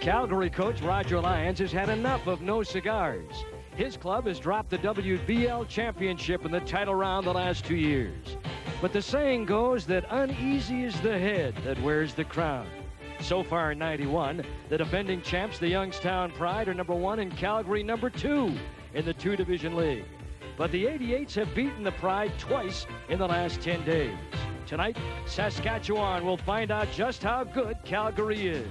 Calgary coach Roger Lyons has had enough of no cigars. His club has dropped the WBL championship in the title round the last 2 years. But the saying goes that uneasy is the head that wears the crown. So far in 91, the defending champs, the Youngstown Pride, are #1 and Calgary #2 in the 2-division league. But the 88s have beaten the Pride twice in the last 10 days. Tonight, Saskatchewan will find out just how good Calgary is.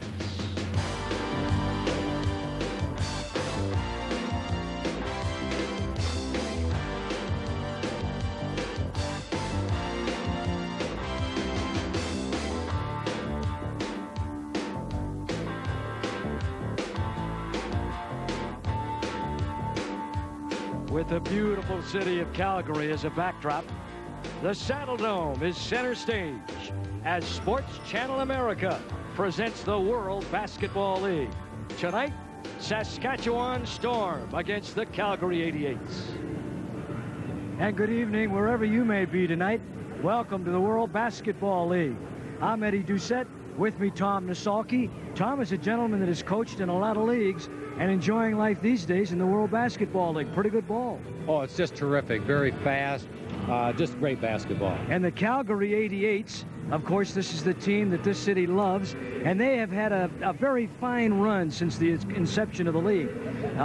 With the beautiful city of Calgary as a backdrop, the Saddle Dome is center stage as Sports Channel America presents the World Basketball League. Tonight, Saskatchewan Storm against the Calgary 88s. And good evening wherever you may be tonight. Welcome to the World Basketball League. I'm Eddie Doucette. With me, Tom Nasalki. Tom is a gentleman that has coached in a lot of leagues and enjoying life these days in the World Basketball League. Pretty good ball. Oh, it's just terrific. Very fast. Just great basketball. And the Calgary 88s, of course, this is the team that this city loves, and they have had a very fine run since the inception of the league.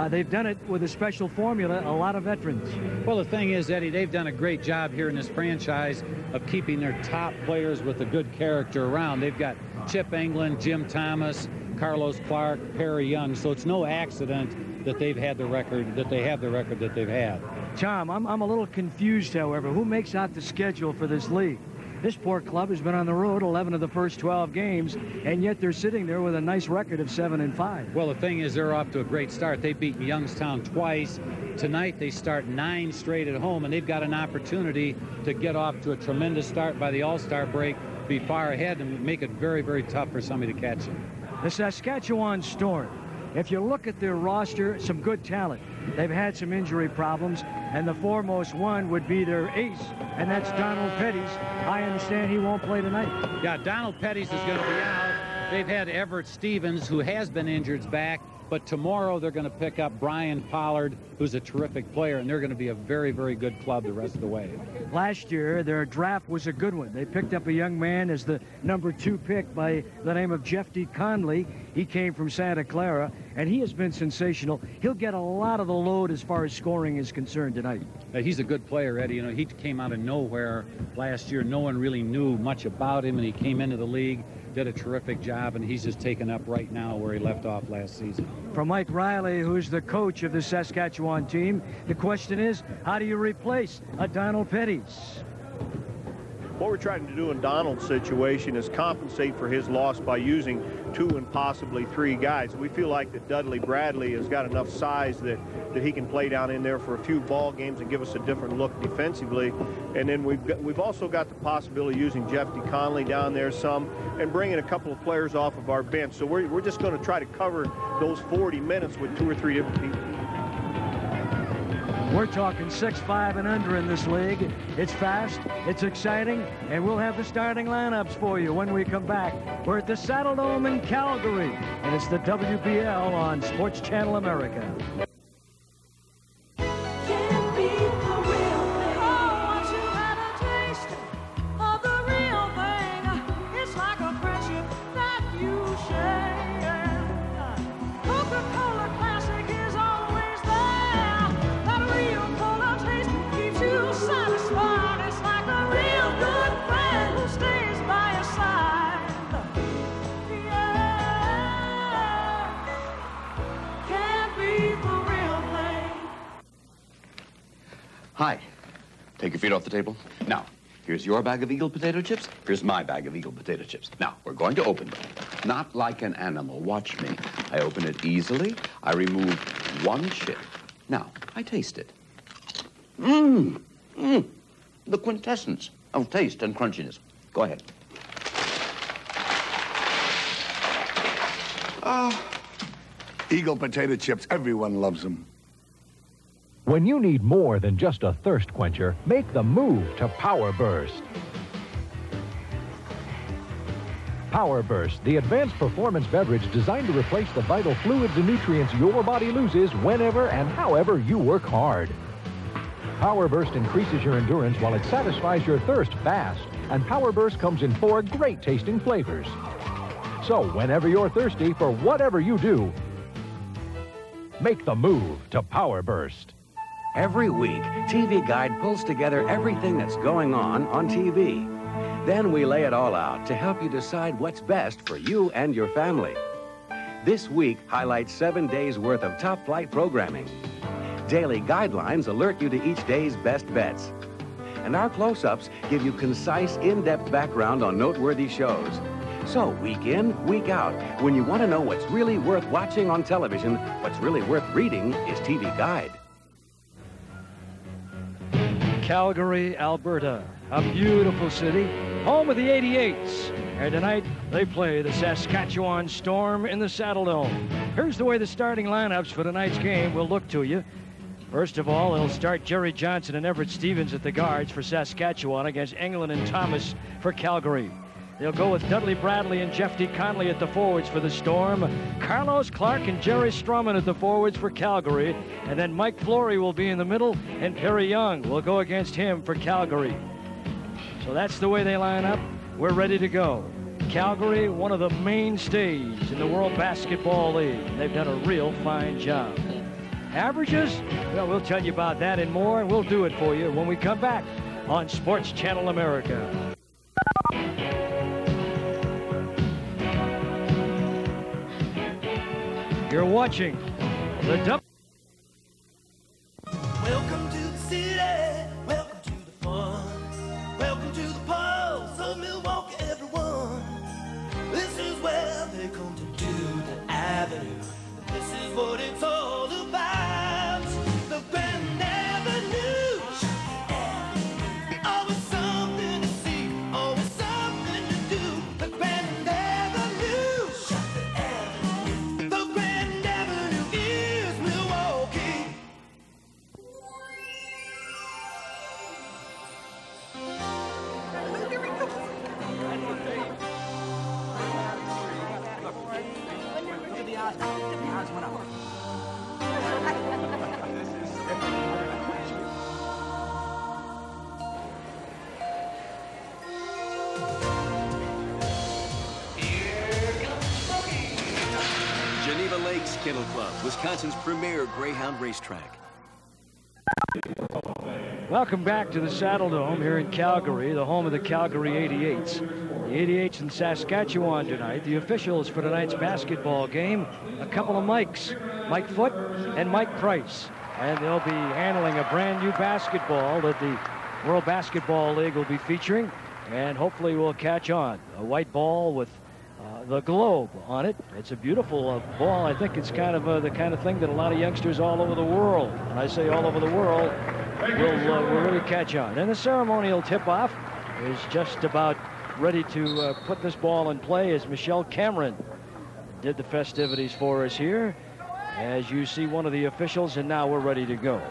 They've done it with a special formula, a lot of veterans. Well, the thing is, Eddie, they've done a great job here in this franchise of keeping their top players with a good character around. They've got Chip England, Jim Thomas, Carlos Clark, Perry Young, so it's no accident that they've had the record, that they have the record that they've had. Tom, I'm a little confused, however. Who makes out the schedule for this league? This poor club has been on the road 11 of the first 12 games, and yet they're sitting there with a nice record of 7-5. Well, the thing is, they're off to a great start. They've beaten Youngstown twice. Tonight, they start 9 straight at home, and they've got an opportunity to get off to a tremendous start by the All-Star break, be far ahead, and make it very, very tough for somebody to catch them. The Saskatchewan Storm. If you look at their roster, some good talent. They've had some injury problems, and the foremost one would be their ace, and that's Donald Pettis. I understand he won't play tonight. Yeah, Donald Pettis is going to be out. They've had Everett Stevens, who has been injured, back, but tomorrow they're going to pick up Brian Pollard, who's a terrific player, and they're going to be a very, very good club the rest of the way. Last year, their draft was a good one. They picked up a young man as the #2 pick by the name of Jeff D. Conley. He came from Santa Clara, and he has been sensational. He'll get a lot of the load as far as scoring is concerned tonight. He's a good player, Eddie. You know, he came out of nowhere last year. No one really knew much about him, and he came into the league, did a terrific job, and he's just taken up right now where he left off last season. From Mike Riley, who's the coach of the Saskatchewan team, the question is, how do you replace a Donald Pettis? What we're trying to do in Donald's situation is compensate for his loss by using 2 and possibly 3 guys. We feel like that Dudley Bradley has got enough size that he can play down in there for a few ball games and give us a different look defensively. And then we've also got the possibility of using Jeff D. Conley down there some and bringing a couple of players off of our bench. So we're just going to try to cover those 40 minutes with 2 or 3 different people. We're talking 6'5" and under in this league. It's fast, it's exciting, and we'll have the starting lineups for you when we come back. We're at the Saddle Dome in Calgary, and it's the WBL on Sports Channel America. Hi. Take your feet off the table. Now, here's your bag of Eagle potato chips. Here's my bag of Eagle potato chips. Now, we're going to open them. Not like an animal. Watch me. I open it easily. I remove 1 chip. Now, I taste it. The quintessence of taste and crunchiness. Go ahead. Eagle potato chips. Everyone loves them. When you need more than just a thirst quencher, make the move to Power Burst. Power Burst, the advanced performance beverage designed to replace the vital fluids and nutrients your body loses whenever and however you work hard. Power Burst increases your endurance while it satisfies your thirst fast. And Power Burst comes in 4 great-tasting flavors. So whenever you're thirsty for whatever you do, make the move to Power Burst. Every week, TV Guide pulls together everything that's going on TV. Then we lay it all out to help you decide what's best for you and your family. This week highlights 7 days' worth of top-flight programming. Daily guidelines alert you to each day's best bets. And our close-ups give you concise, in-depth background on noteworthy shows. So week in, week out, when you want to know what's really worth watching on television, what's really worth reading is TV Guide. Calgary, Alberta, a beautiful city, home of the 88s. And tonight, they play the Saskatchewan Storm in the Saddle Dome. Here's the way the starting lineups for tonight's game will look to you. First of all, they'll start Jerry Johnson and Everett Stevens at the guards for Saskatchewan against Englund and Thomas for Calgary. They'll go with Dudley Bradley and Jeff D. Conley at the forwards for the Storm. Carlos Clark and Jerry Stroman at the forwards for Calgary. And then Mike Flory will be in the middle, and Perry Young will go against him for Calgary. So that's the way they line up. We're ready to go. Calgary, one of the mainstays in the World Basketball League. They've done a real fine job. Averages? Well, we'll tell you about that and more, and we'll do it for you when we come back on Sports Channel America. You're watching the Welcome to the city, welcome to the fun, welcome to the pulse of Milwaukee, everyone. This is where they come to do the avenue. This is what it's all about. The Grand Avenue. Always something to see, always something to do. The Grand Avenue. The Grand Avenue is Milwaukee. Geneva Lakes Kennel Club, Wisconsin's premier greyhound racetrack. Welcome back to the Saddle Dome here in Calgary, the home of the Calgary 88s. The 88s in Saskatchewan tonight. The officials for tonight's basketball game, a couple of Mikes, Mike Foote and Mike Price. And they'll be handling a brand new basketball that the World Basketball League will be featuring, and hopefully will catch on. A white ball with the globe on it. It's a beautiful ball. I think it's kind of the kind of thing that a lot of youngsters all over the world, and I say all over the world, will really catch on. And the ceremonial tip-off is just about ready to put this ball in play as Michelle Cameron did the festivities for us here. As you see one of the officials, and now we're ready to go.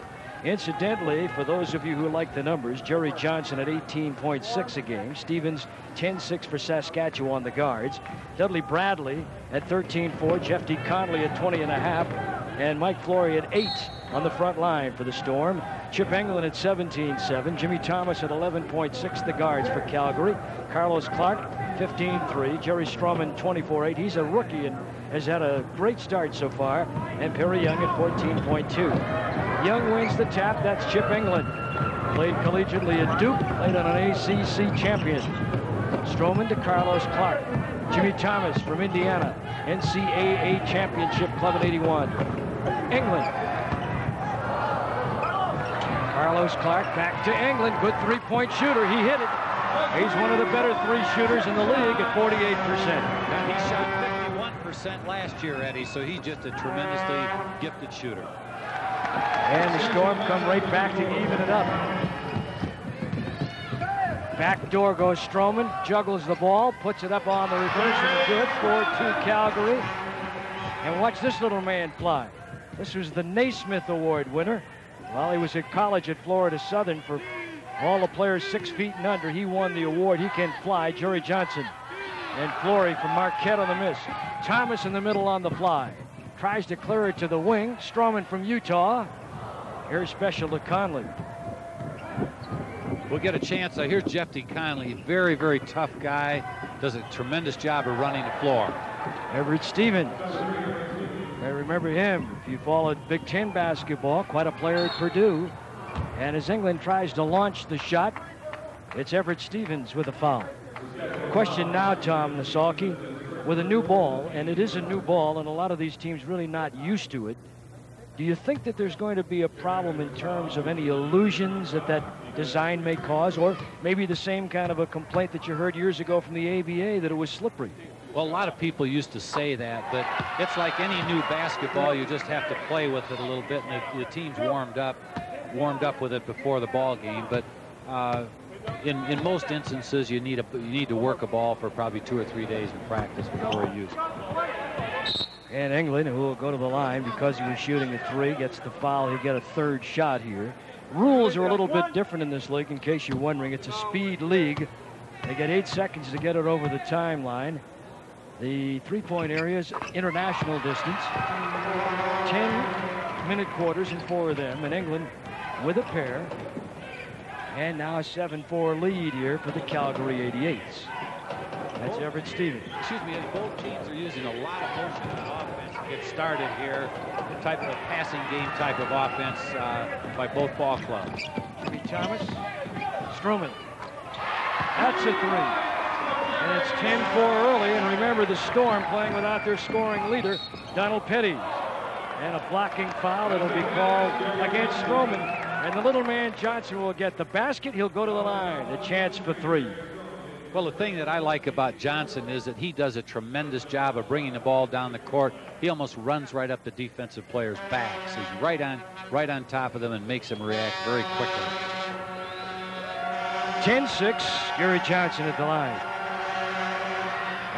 Incidentally, for those of you who like the numbers, Jerry Johnson at 18.6 a game. Stevens 10-6 for Saskatchewan, the guards. Dudley Bradley at 13-4. Jeff D. Conley at 20.5. And Mike Flory at 8 on the front line for the Storm. Chip Englund at 17-7. Jimmy Thomas at 11.6, the guards for Calgary. Carlos Clark 15-3. Jerry Stroman 24-8. He's a rookie and has had a great start so far. And Perry Young at 14.2. Young wins the tap. That's Chip Englund. Played collegiately at Duke. Played on an ACC champion. Stroman to Carlos Clark. Jimmy Thomas from Indiana. NCAA championship club in '81. Englund. Carlos Clark back to Englund. Good three-point shooter. He hit it. He's one of the better three shooters in the league at 48%. And he shot 51% last year, Eddie, so he's just a tremendously gifted shooter. And the Storm come right back to even it up. Back door goes Stroman, juggles the ball, puts it up on the reverse, and good. 4-2 Calgary. And watch this little man fly. This was the Naismith Award winner. While he was at college at Florida Southern, for all the players 6 feet and under, he won the award. He can fly. Jerry Johnson. And Flory from Marquette on the miss. Thomas in the middle on the fly. Tries to clear it to the wing. Stroman from Utah. Here's special to Conley. We'll get a chance. Here's Jeffy Conley. Very, very tough guy. Does a tremendous job of running the floor. Everett Stevens. I remember him. If you followed Big Ten basketball, quite a player at Purdue. And as England tries to launch the shot, it's Everett Stevens with a foul. Question now, Tom Nasalki, with a new ball, and it is a new ball, and a lot of these teams really not used to it. Do you think that there's going to be a problem in terms of any illusions that design may cause, or maybe the same kind of a complaint that you heard years ago from the ABA that it was slippery? Well, a lot of people used to say that, but it's like any new basketball. You just have to play with it a little bit, and the team's warmed up with it before the ball game. But in most instances, you need to work a ball for probably 2 or 3 days in practice before you use it. And England, who will go to the line because he was shooting a 3, gets the foul. He'll get a 3rd shot here. Rules are a little bit different in this league, in case you're wondering. It's a speed league. They get 8 seconds to get it over the timeline. The three-point area is international distance. 10-minute quarters and 4 of them. And England with a pair. And now a 7-4 lead here for the Calgary 88s. That's Everett Stevens. Excuse me, both teams are using a lot of motion on offense to get started here. The type of passing game type of offense by both ball clubs. Jimmy Thomas, Stroman. That's a 3. And it's 10-4 early. And remember, the Storm playing without their scoring leader, Donald Petty. And a blocking foul. It'll be called against Stroman. And the little man Johnson will get the basket. He'll go to the line. A chance for 3. Well, the thing that I like about Johnson is that he does a tremendous job of bringing the ball down the court. He almost runs right up the defensive players' backs. He's right on top of them and makes them react very quickly. 10-6, Gary Johnson at the line.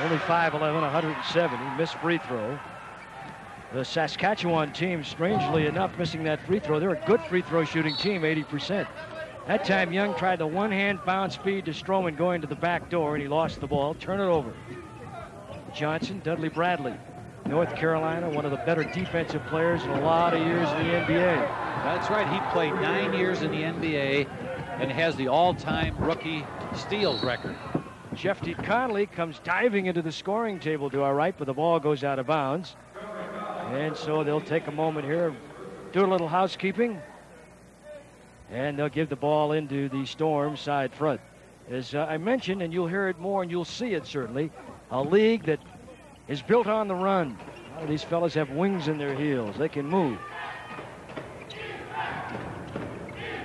Only 5'11", 170, missed free throw. The Saskatchewan team, strangely enough, missing that free throw. They're a good free throw shooting team, 80%. That time, Young tried the one-hand bounce feed to Stroman going to the back door, and he lost the ball. Turn it over. Johnson, Dudley Bradley, North Carolina, one of the better defensive players in a lot of years in the NBA. That's right. He played 9 years in the NBA and has the all-time rookie steals record. Jeffy Conley comes diving into the scoring table to our right, but the ball goes out of bounds. And so they'll take a moment here, do a little housekeeping. And they'll give the ball into the Storm side front. As I mentioned, and you'll hear it more and you'll see it certainly, a league that is built on the run. A lot of these fellas have wings in their heels. They can move.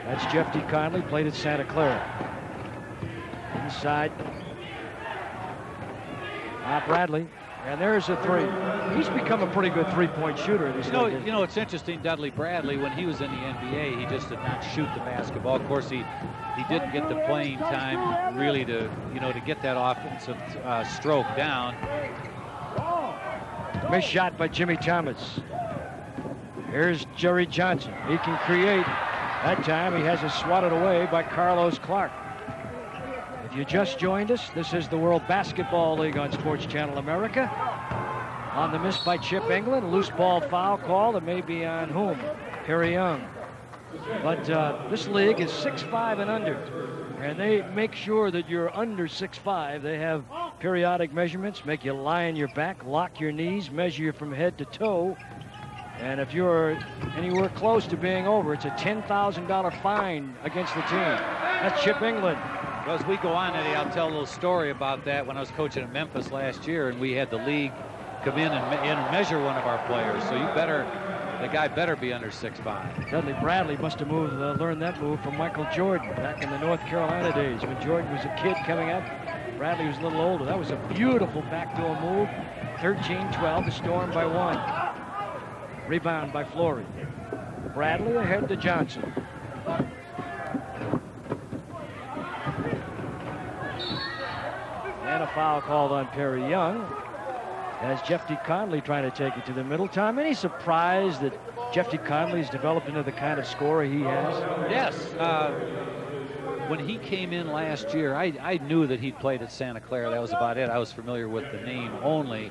That's Jeffy Conley, played at Santa Clara. Inside. Bradley. And there's a 3. He's become a pretty good three-point shooter. You know, it's interesting, Dudley Bradley, when he was in the NBA, he just did not shoot the basketball. Of course, he didn't get the playing time really to get that offensive stroke down. Missed shot by Jimmy Thomas. Here's Jerry Johnson. He can create. That time he has it swatted away by Carlos Clark. If you just joined us, this is the World Basketball League on Sports Channel America. On the miss by Chip England, loose ball foul call. It may be on whom? Perry Young. But this league is 6'5" and under. And they make sure that you're under 6'5". They have periodic measurements, make you lie on your back, lock your knees, measure you from head to toe. And if you're anywhere close to being over, it's a $10,000 fine against the team. That's Chip England. Well, as we go on, Eddie, I'll tell a little story about that. When I was coaching at Memphis last year, and we had the league come in and measure one of our players. So the guy better be under 6'5". Dudley Bradley must have learned that move from Michael Jordan back in the North Carolina days when Jordan was a kid coming up. Bradley was a little older. That was a beautiful backdoor move. 13-12, the Storm by 1. Rebound by Flory. Bradley ahead to Johnson. And a foul called on Perry Young as Jeffy Conley trying to take it to the middle. Tom, any surprise that Jeffy Conley's developed into the kind of scorer he has? Yes. when he came in last year, I knew that he'd played at Santa Clara. That was about it. I was familiar with the name only.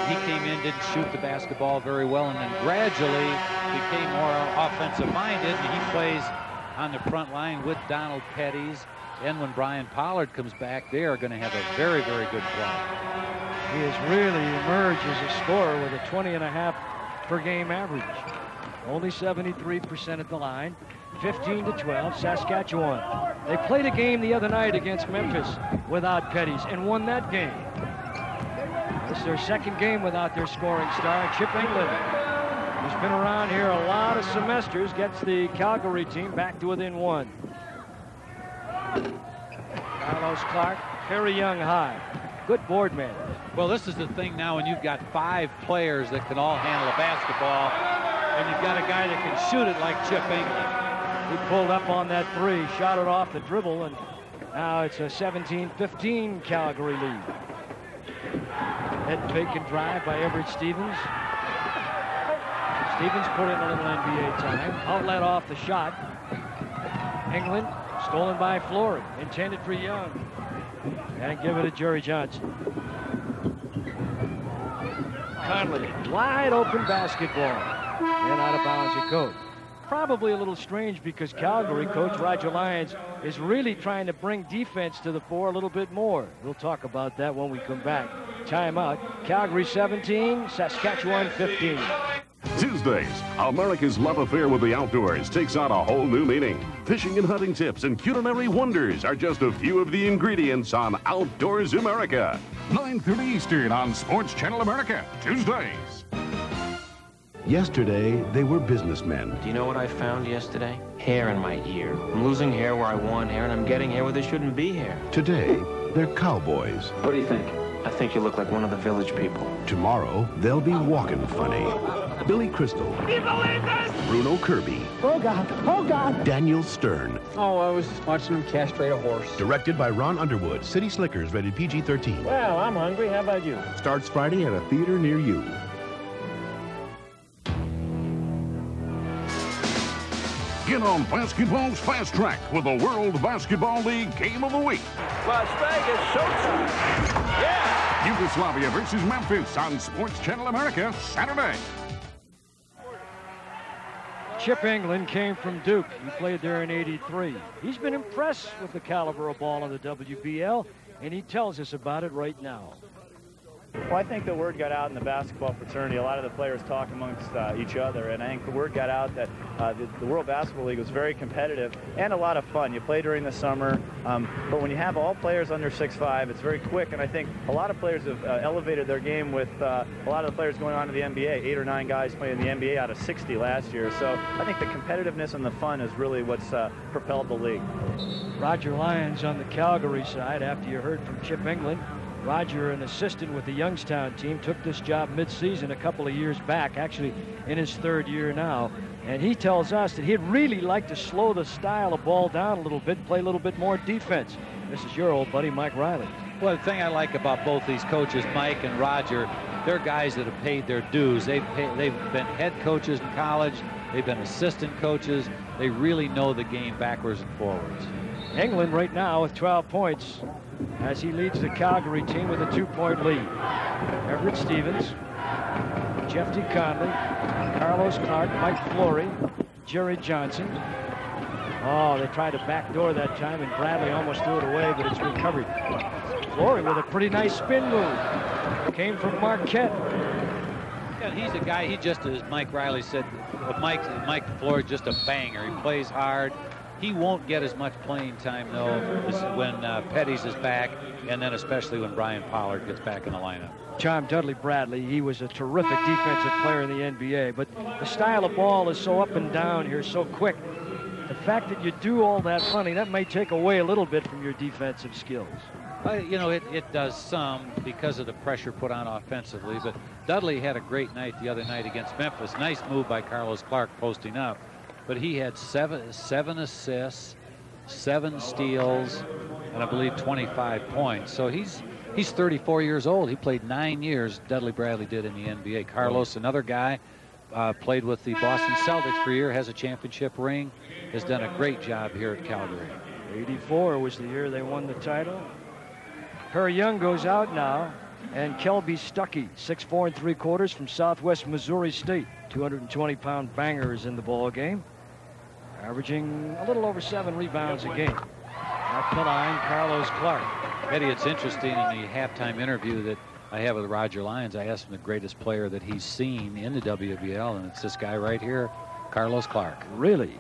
He came in, didn't shoot the basketball very well, and then gradually became more offensive-minded. He plays on the front line with Donald Petties. And when Brian Pollard comes back, they are going to have a very, very good play. He has really emerged as a scorer with a 20.5 per game average. Only 73% at the line. 15-12, Saskatchewan. They played a game the other night against Memphis without Petties and won that game. This is their second game without their scoring star, Chip England. He's been around here a lot of semesters, gets the Calgary team back to within 1. Carlos Clark, Perry Young high. Good board man. Well, this is the thing now when you've got 5 players that can all handle a basketball, and you've got a guy that can shoot it like Chip England. He pulled up on that 3, shot it off the dribble, and now it's a 17-15 Calgary lead. Head fake and drive by Everett Stevens. Stevens put in a little NBA time. Outlet off the shot. England stolen by Flory. Intended for Young. And give it to Jerry Johnson. Conley, wide open basketball. And out of bounds it goes. Probably a little strange because Calgary coach Roger Lyons is really trying to bring defense to the fore a little bit more. We'll talk about that when we come back. Timeout. Calgary 17, Saskatchewan 15. Tuesdays, America's love affair with the outdoors takes on a whole new meaning. Fishing and hunting tips and culinary wonders are just a few of the ingredients on Outdoors America. 9:30 Eastern on Sports Channel America, Tuesdays. Yesterday, they were businessmen. Do you know what I found yesterday? Hair in my ear. I'm losing hair where I want hair, and I'm getting hair where there shouldn't be hair. Today, they're cowboys. What do you think? I think you look like one of the village people. Tomorrow, they'll be walking funny. Billy Crystal. Do you believe this? Bruno Kirby. Oh, God. Oh, God. Daniel Stern. Oh, I was just watching him castrate a horse. Directed by Ron Underwood. City Slickers, rated PG-13. Well, I'm hungry. How about you? Starts Friday at a theater near you. Get on basketball's fast track with the World Basketball League Game of the Week. Las Vegas showtime. Yeah! Yugoslavia versus Memphis on Sports Channel America, Saturday. Chip England came from Duke. He played there in '83. He's been impressed with the caliber of ball in the WBL, and he tells us about it right now. Well, I think the word got out in the basketball fraternity. A lot of the players talk amongst each other, and I think the word got out that the World Basketball League was very competitive and a lot of fun. You play during the summer, but when you have all players under 6'5", it's very quick, and I think a lot of players have elevated their game with a lot of the players going on to the NBA. 8 or 9 guys playing in the NBA out of 60 last year. So I think the competitiveness and the fun is really what's propelled the league. Roger Lyons on the Calgary side, after you heard from Chip England. Roger, an assistant with the Youngstown team, took this job mid-season a couple of years back, actually in his 3rd year now. And he tells us that he'd really like to slow the style of ball down a little bit, play a little bit more defense. This is your old buddy, Mike Riley. Well, the thing I like about both these coaches, Mike and Roger, they're guys that have paid their dues. They've been head coaches in college. They've been assistant coaches. They really know the game backwards and forwards. England right now with 12 points as he leads the Calgary team with a 2-point lead. Everett Stevens, Jeff D. Conley, Carlos Clark, Mike Flory, Jerry Johnson. Oh, they tried to backdoor that time, and Bradley almost threw it away, but it's recovered. Flory with a pretty nice spin move. Came from Marquette. Yeah, he's a guy, he just, as Mike Riley said, Mike Flory just a banger. He plays hard. He won't get as much playing time, though, when Petties is back, and then especially when Brian Pollard gets back in the lineup. John Dudley Bradley, he was a terrific defensive player in the NBA, but the style of ball is so up and down here, so quick. The fact that you do all that running, that may take away a little bit from your defensive skills. You know, it does some because of the pressure put on offensively, but Dudley had a great night the other night against Memphis. Nice move by Carlos Clark posting up. But he had seven assists, 7 steals, and I believe 25 points. So he's 34 years old. He played 9 years, Dudley Bradley did, in the NBA. Carlos, another guy, played with the Boston Celtics for a year, has a championship ring, has done a great job here at Calgary. '84 was the year they won the title. Perry Young goes out now, and Kelby Stuckey, 6'4 3/4 from Southwest Missouri State, 220-pound banger is in the ball game, averaging a little over 7 rebounds a game. At the line, Carlos Clark. Eddie, it's interesting in the halftime interview that I have with Roger Lyons. I asked him the greatest player that he's seen in the WBL, and it's this guy right here, Carlos Clark. Really?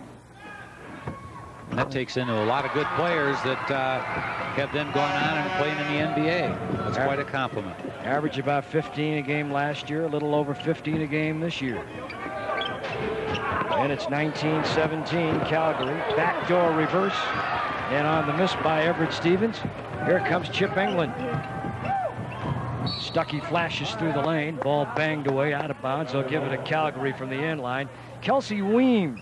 And that takes into a lot of good players that have then gone on and playing in the NBA. That's quite a compliment. Average about 15 a game last year, a little over 15 a game this year. And it's 19-17 Calgary. Backdoor reverse. And on the miss by Everett Stevens, here comes Chip England. Stuckey flashes through the lane. Ball banged away out of bounds. They'll give it to Calgary from the end line. Kelsey Weems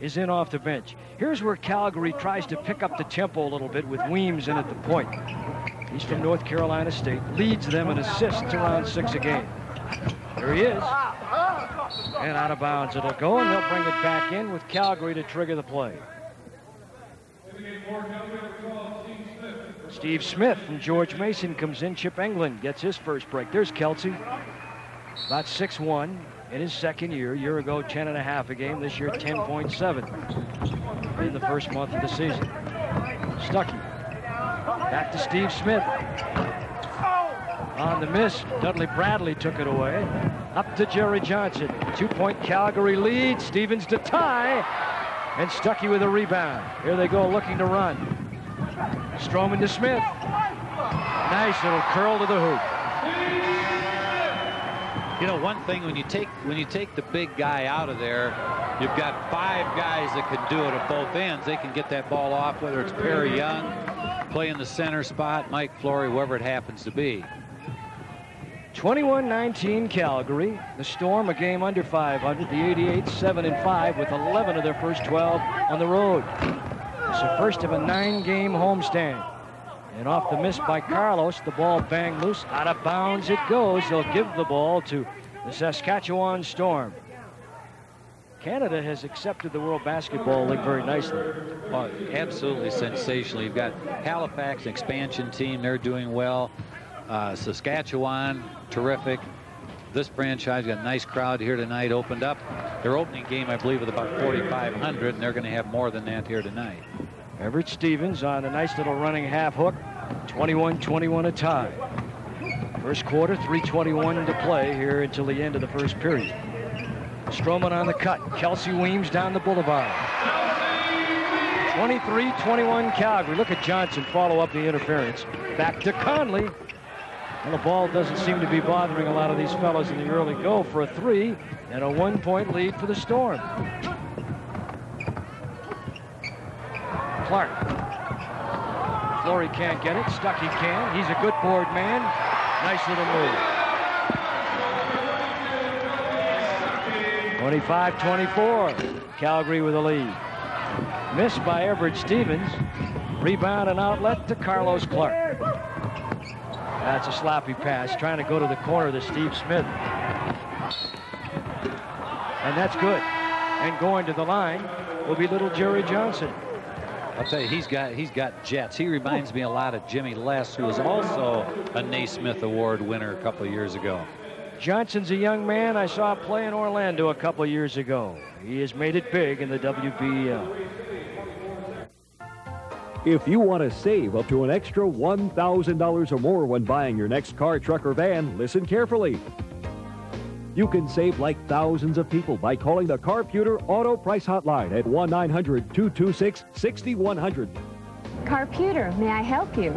is in off the bench. Here's where Calgary tries to pick up the tempo a little bit with Weems in at the point. He's from North Carolina State, leads them in assists around 6 a game. There he is. And out of bounds it'll go, and they'll bring it back in with Calgary to trigger the play. Steve Smith from George Mason comes in. Chip England gets his first break. There's Kelsey, about 6'1". In his second year. A year ago, 10.5 a game. This year, 10.7 in the first month of the season. Stuckey. Back to Steve Smith. On the miss, Dudley Bradley took it away. Up to Jerry Johnson. 2-point Calgary lead. Stevens to tie. And Stuckey with a rebound. Here they go looking to run. Stroman to Smith. Nice little curl to the hoop. You know, one thing, when you take the big guy out of there, you've got 5 guys that can do it at both ends. They can get that ball off, whether it's Perry Young, playing the center spot, Mike Flory, whoever it happens to be. 21-19 Calgary. The Storm a game under 500. The 88 7-5 with 11 of their first 12 on the road. It's the first of a 9-game homestand. And off the miss by Carlos, the ball banged loose. Out of bounds it goes. They'll give the ball to the Saskatchewan Storm. Canada has accepted the World Basketball League very nicely. Oh, absolutely sensational. You've got Halifax, expansion team. They're doing well. Saskatchewan, terrific. This franchise got a nice crowd here tonight. Opened up their opening game, I believe, with about 4,500, and they're going to have more than that here tonight. Everett Stevens on a nice little running half hook. 21-21 a tie. First quarter, 3:21 to play here until the end of the first period. Stroman on the cut. Kelsey Weems down the boulevard. 23-21 Calgary. Look at Johnson follow up the interference. Back to Conley. Well, the ball doesn't seem to be bothering a lot of these fellows in the early go for a 3 and a 1-point lead for the Storm. Clark. Flory can't get it. Stuckey can. He's a good board man. Nice little move. 25-24. Calgary with a lead. Missed by Everett Stevens. Rebound and outlet to Carlos Clark. That's a sloppy pass. Trying to go to the corner to Steve Smith. And that's good. And going to the line will be little Jerry Johnson. I'll tell you, he's got jets. He reminds me a lot of Jimmy Les, who was also a Naismith Award winner a couple of years ago. Johnson's a young man I saw play in Orlando a couple of years ago. He has made it big in the WBL. If you want to save up to an extra $1,000 or more when buying your next car, truck, or van, listen carefully. You can save like thousands of people by calling the Carputer Auto Price Hotline at 1-900-226-6100. Carputer, may I help you?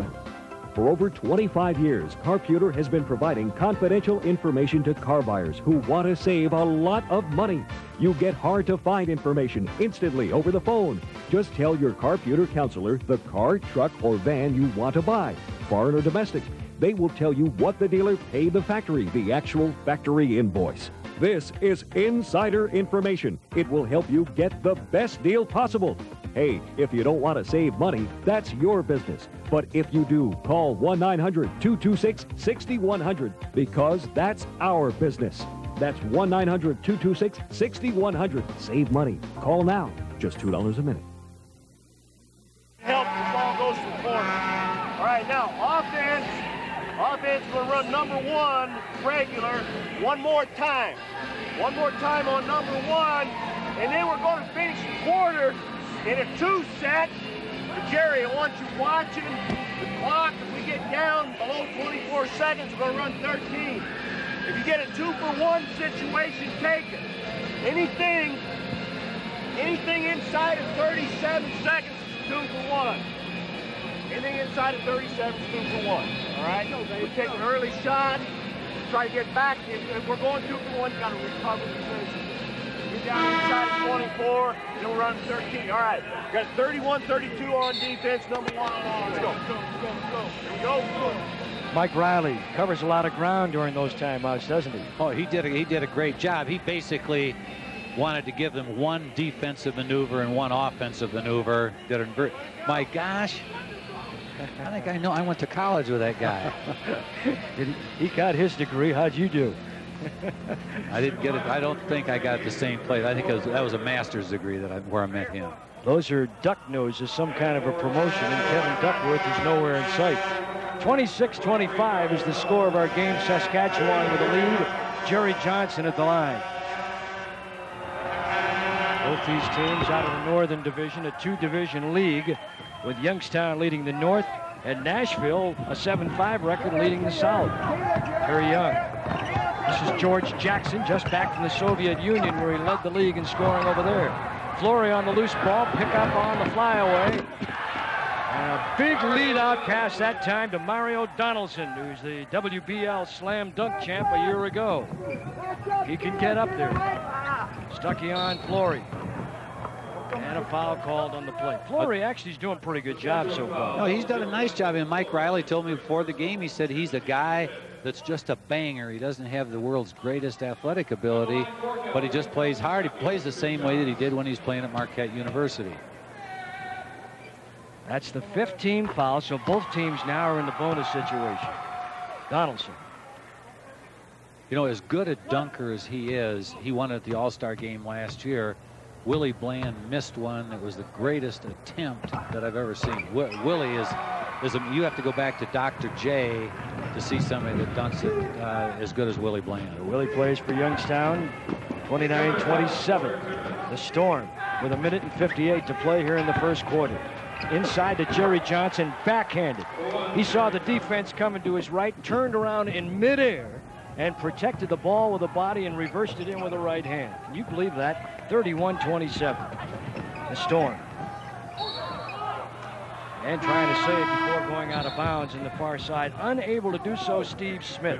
For over 25 years, Carputer has been providing confidential information to car buyers who want to save a lot of money. You get hard-to-find information instantly over the phone. Just tell your Carputer counselor the car, truck, or van you want to buy, foreign or domestic. They will tell you what the dealer paid the factory, the actual factory invoice. This is insider information. It will help you get the best deal possible. Hey, if you don't want to save money, that's your business. But if you do, call 1-900-226-6100 because that's our business. That's 1-900-226-6100. Save money. Call now. Just $2 a minute. Help Now, offense will run number 1 regular one more time. One more time on number 1, and then we're going to finish the quarter in a 2-set. Jerry, I want you watching the clock. If we get down below 24 seconds, we're going to run 13. If you get a 2-for-1 situation, take it. Anything inside of 37 seconds is 2-for-1. Anything inside of 37 is 2-for-1. All right? We take an early shot, try to get back. If we're going 2-for-1, you got to recover the position. Get down inside of 24, and we'll run 13. All right. We got 31-32 on defense, number 1 on offense. Let's go. Go. Mike Riley covers a lot of ground during those timeouts, doesn't he? Oh, he did a great job. He basically wanted to give them one defensive maneuver and one offensive maneuver. My gosh, I think I know. I went to college with that guy. He got his degree. How'd you do? I didn't get it. I don't think I got the same place. I think that was a master's degree where I met him. Those are duck noses, some kind of a promotion, and Kevin Duckworth is nowhere in sight. 26-25 is the score of our game. Saskatchewan with the lead. Jerry Johnson at the line. Both these teams out of the Northern Division, a 2-division league, with Youngstown leading the North and Nashville, a 7-5 record, leading the South. Very young. This is George Jackson, just back from the Soviet Union, where he led the league in scoring over there. Flory on the loose ball, pick up on the flyaway. And a big lead-out pass that time to Mario Donaldson, who's the WBL slam dunk champ a year ago. He can get up there. Stuckey on Flory. And a foul called on the play. Flory actually is doing a pretty good job so far. No, he's done a nice job. And Mike Riley told me before the game, he said he's a guy that's just a banger. He doesn't have the world's greatest athletic ability, but he just plays hard. He plays the same way that he did when he was playing at Marquette University. That's the 15th foul, so both teams now are in the bonus situation. Donaldson. You know, as good a dunker as he is, he won at the All-Star game last year. Willie Bland missed one that was the greatest attempt that I've ever seen. Willie you have to go back to Dr. J to see somebody that dunks it as good as Willie Bland. Willie plays for Youngstown, 29-27. The Storm with 1:58 to play here in the first quarter. Inside to Jerry Johnson, backhanded. He saw the defense coming to his right, turned around in midair, and protected the ball with a body and reversed it in with the right hand. Can you believe that? 31-27. The Storm. And trying to save before going out of bounds in the far side. Unable to do so, Steve Smith.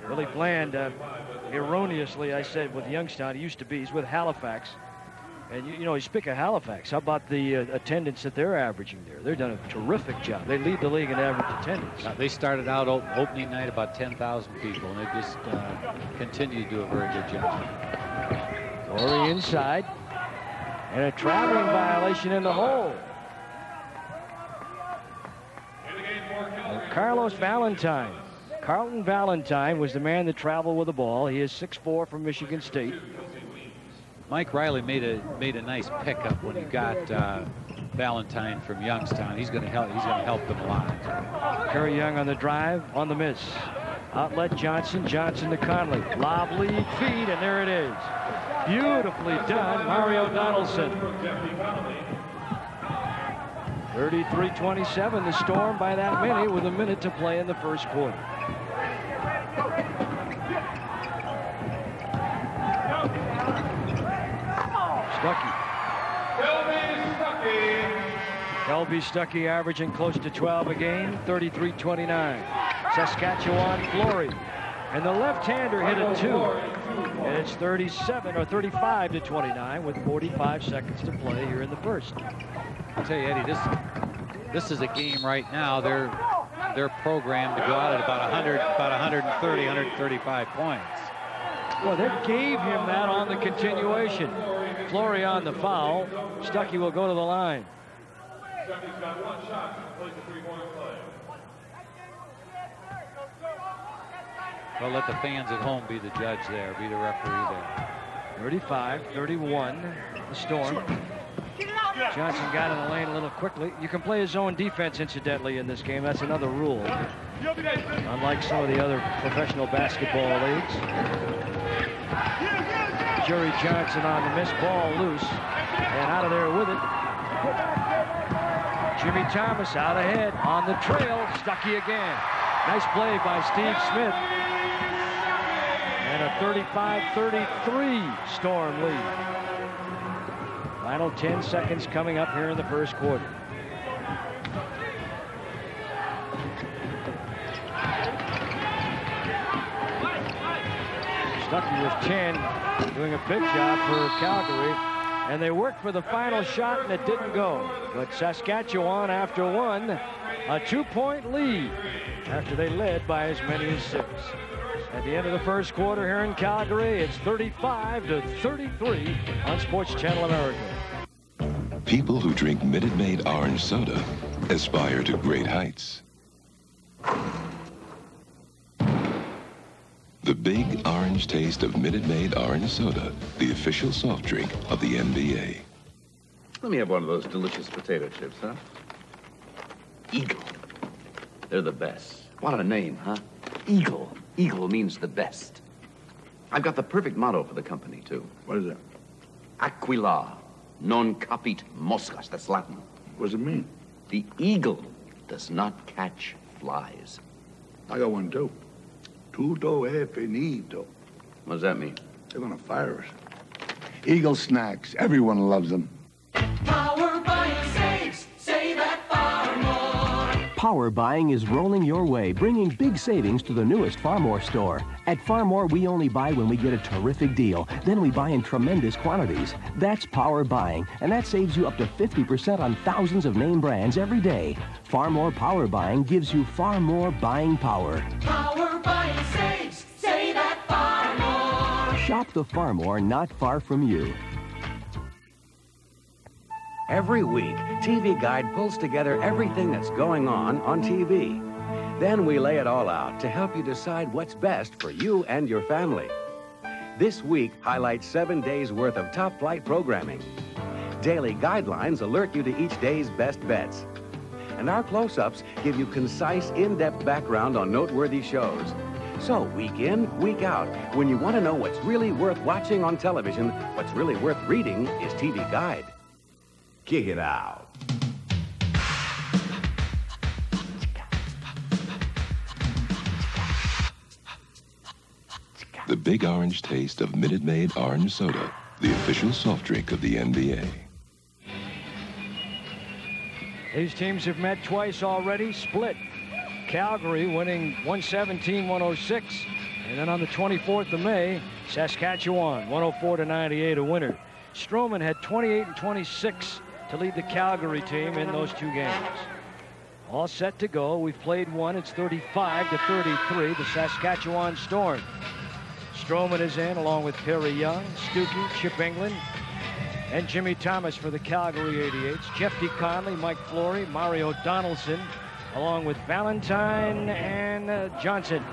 Willie Bland, erroneously, I said, with Youngstown. He used to be. He's with Halifax. And, you know, you speak of Halifax. How about the attendance that they're averaging there? They've done a terrific job. They lead the league in average attendance. They started out opening night about 10,000 people, and they just continue to do a very good job. Flory inside. And a traveling violation in the hole. And Carlos Valentine. Carlton Valentine was the man that traveled with the ball. He is 6'4" from Michigan State. Mike Riley made a nice pickup when he got Valentine from Youngstown. He's going to help them a lot. Kerry Young on the drive, on the miss. Outlet Johnson, Johnson to Conley. Lob lead feed, and there it is. Beautifully done, Mario Donaldson. 33-27, the Storm by that many with a minute to play in the first quarter. Stuckey. Kelby Stuckey averaging close to 12 a game, 33-29. Saskatchewan Flory. And the left-hander hit a 2. And it's 35-29 with 45 seconds to play here in the first. I'll tell you, Eddie, this is a game right now. They're programmed to go out at about 130, 135 points. Well, they gave him that on the continuation. Flory on the foul. Stuckey will go to the line. Stuckey's got one shot to complete the three-point play. Well, let the fans at home be the judge there, be the referee there. 35-31, the Storm. Get it out Johnson got in the lane a little quickly. You can play his zone defense, incidentally, in this game. That's another rule. Unlike some of the other professional basketball leagues. Jerry Johnson on the miss, ball loose, and out of there with it. Jimmy Thomas out ahead on the trail. Stuckey again. Nice play by Steve Smith. And a 35-33 Storm lead. Final 10 seconds coming up here in the first quarter. Stuckey with 10, doing a big job for Calgary. And they worked for the final shot, and it didn't go. But Saskatchewan, after one, a 2-point lead after they led by as many as 6. At the end of the first quarter here in Calgary, it's 35-33 on Sports Channel America. People who drink Minute Maid orange soda aspire to great heights. The big orange taste of Minute Maid orange soda, the official soft drink of the NBA. Let me have one of those delicious potato chips, huh? Eagle. They're the best. What a name, huh? Eagle. Eagle means the best. I've got the perfect motto for the company, too. What is it? Aquila non capit moscas. That's Latin. What does it mean? The eagle does not catch flies. I got one, too. Tutto è finito. What does that mean? They're gonna fire us. Eagle snacks. Everyone loves them. Power buying saves. Save at Far More. Power buying is rolling your way, bringing big savings to the newest Far More store. At Far More, we only buy when we get a terrific deal. Then we buy in tremendous quantities. That's power buying, and that saves you up to 50% on thousands of name brands every day. Far More power buying gives you far more buying power. Power buying saves. Save at Far More. Shop the Far More not far from you. Every week, TV Guide pulls together everything that's going on TV. Then we lay it all out to help you decide what's best for you and your family. This week highlights 7 days' worth of top-flight programming. Daily guidelines alert you to each day's best bets. And our close-ups give you concise, in-depth background on noteworthy shows. So week in, week out, when you want to know what's really worth watching on television, what's really worth reading is TV Guide. Kick it out. The big orange taste of Minute Maid orange soda, the official soft drink of the NBA. These teams have met twice already, split. Calgary winning 117-106. And then on the 24th of May, Saskatchewan 104-98, a winner. Stroman had 28 and 26 to lead the Calgary team in those 2 games. All set to go. We've played one. It's 35-33, the Saskatchewan Storm. Stroman is in along with Perry Young, Stuckey, Chip England, and Jimmy Thomas for the Calgary 88s. Jeff D. Conley, Mike Flory, Mario Donaldson, along with Valentine and Johnson.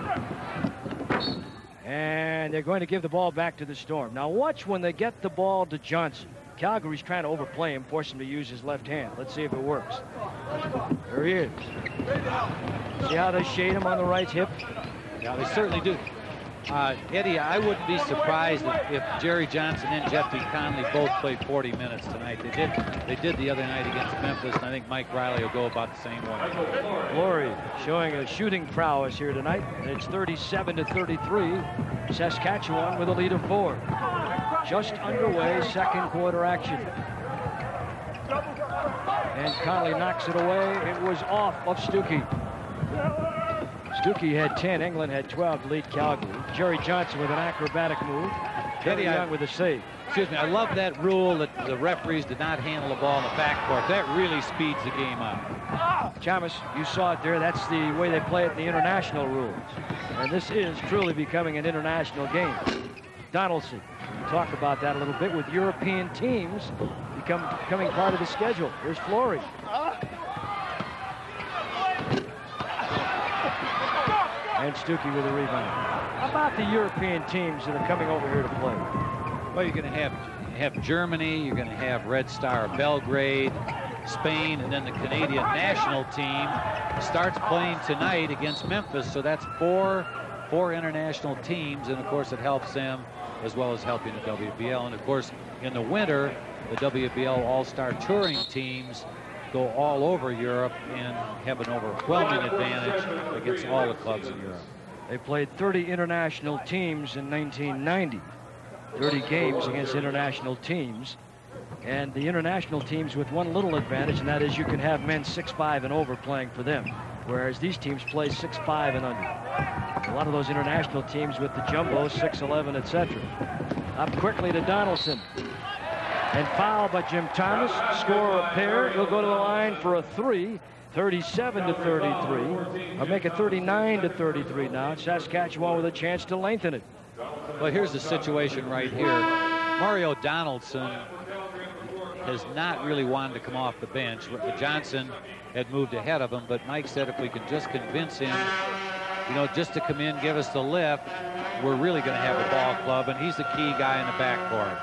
And they're going to give the ball back to the Storm. Now watch when they get the ball to Johnson. Calgary's trying to overplay him, force him to use his left hand. Let's see if it works. There he is. See how they shade him on the right hip? Yeah, they certainly do. Eddie, I wouldn't be surprised if Jerry Johnson and Jeff D. Conley both played 40 minutes tonight. They did the other night against Memphis, and I think Mike Riley will go about the same way. Flory showing a shooting prowess here tonight. It's 37-33. Saskatchewan with a lead of 4. Just underway, second quarter action. And Conley knocks it away. It was off of Stuckey. Stuckey had 10, England had 12 to lead Calgary. Jerry Johnson with an acrobatic move. Perry Young with a save. Excuse me, I love that rule that the referees did not handle the ball in the backcourt. That really speeds the game up. Thomas, you saw it there. That's the way they play it in the international rules. And this is truly becoming an international game. Donaldson, we'll talk about that a little bit with European teams becoming part of the schedule. Here's Flory. And Stuckey with a rebound. How about the European teams that are coming over here to play? Well, you're going to have have Germany, you're going to have Red Star Belgrade, Spain, and then the Canadian national team starts playing tonight against Memphis. So that's four international teams, and of course it helps them as well as helping the WBL. And of course in the winter, the WBL All-Star touring teams go all over Europe and have an overwhelming advantage against all the clubs in Europe. They played 30 international teams in 1990. 30 games against international teams. And the international teams with one little advantage, and that is you can have men 6'5" and over playing for them, whereas these teams play 6'5" and under. A lot of those international teams with the jumbos, 6'11", etc. Up quickly to Donaldson. And foul by Jim Thomas. Score a pair. He'll go to the line for a 3. 37-33. I'll make it 39-33 now. Saskatchewan with a chance to lengthen it. Well, here's the situation right here. Mario Donaldson has not really wanted to come off the bench. Johnson had moved ahead of him, but Mike said if we can just convince him, you know, just to come in, give us the lift, we're really going to have a ball club, and he's the key guy in the backcourt.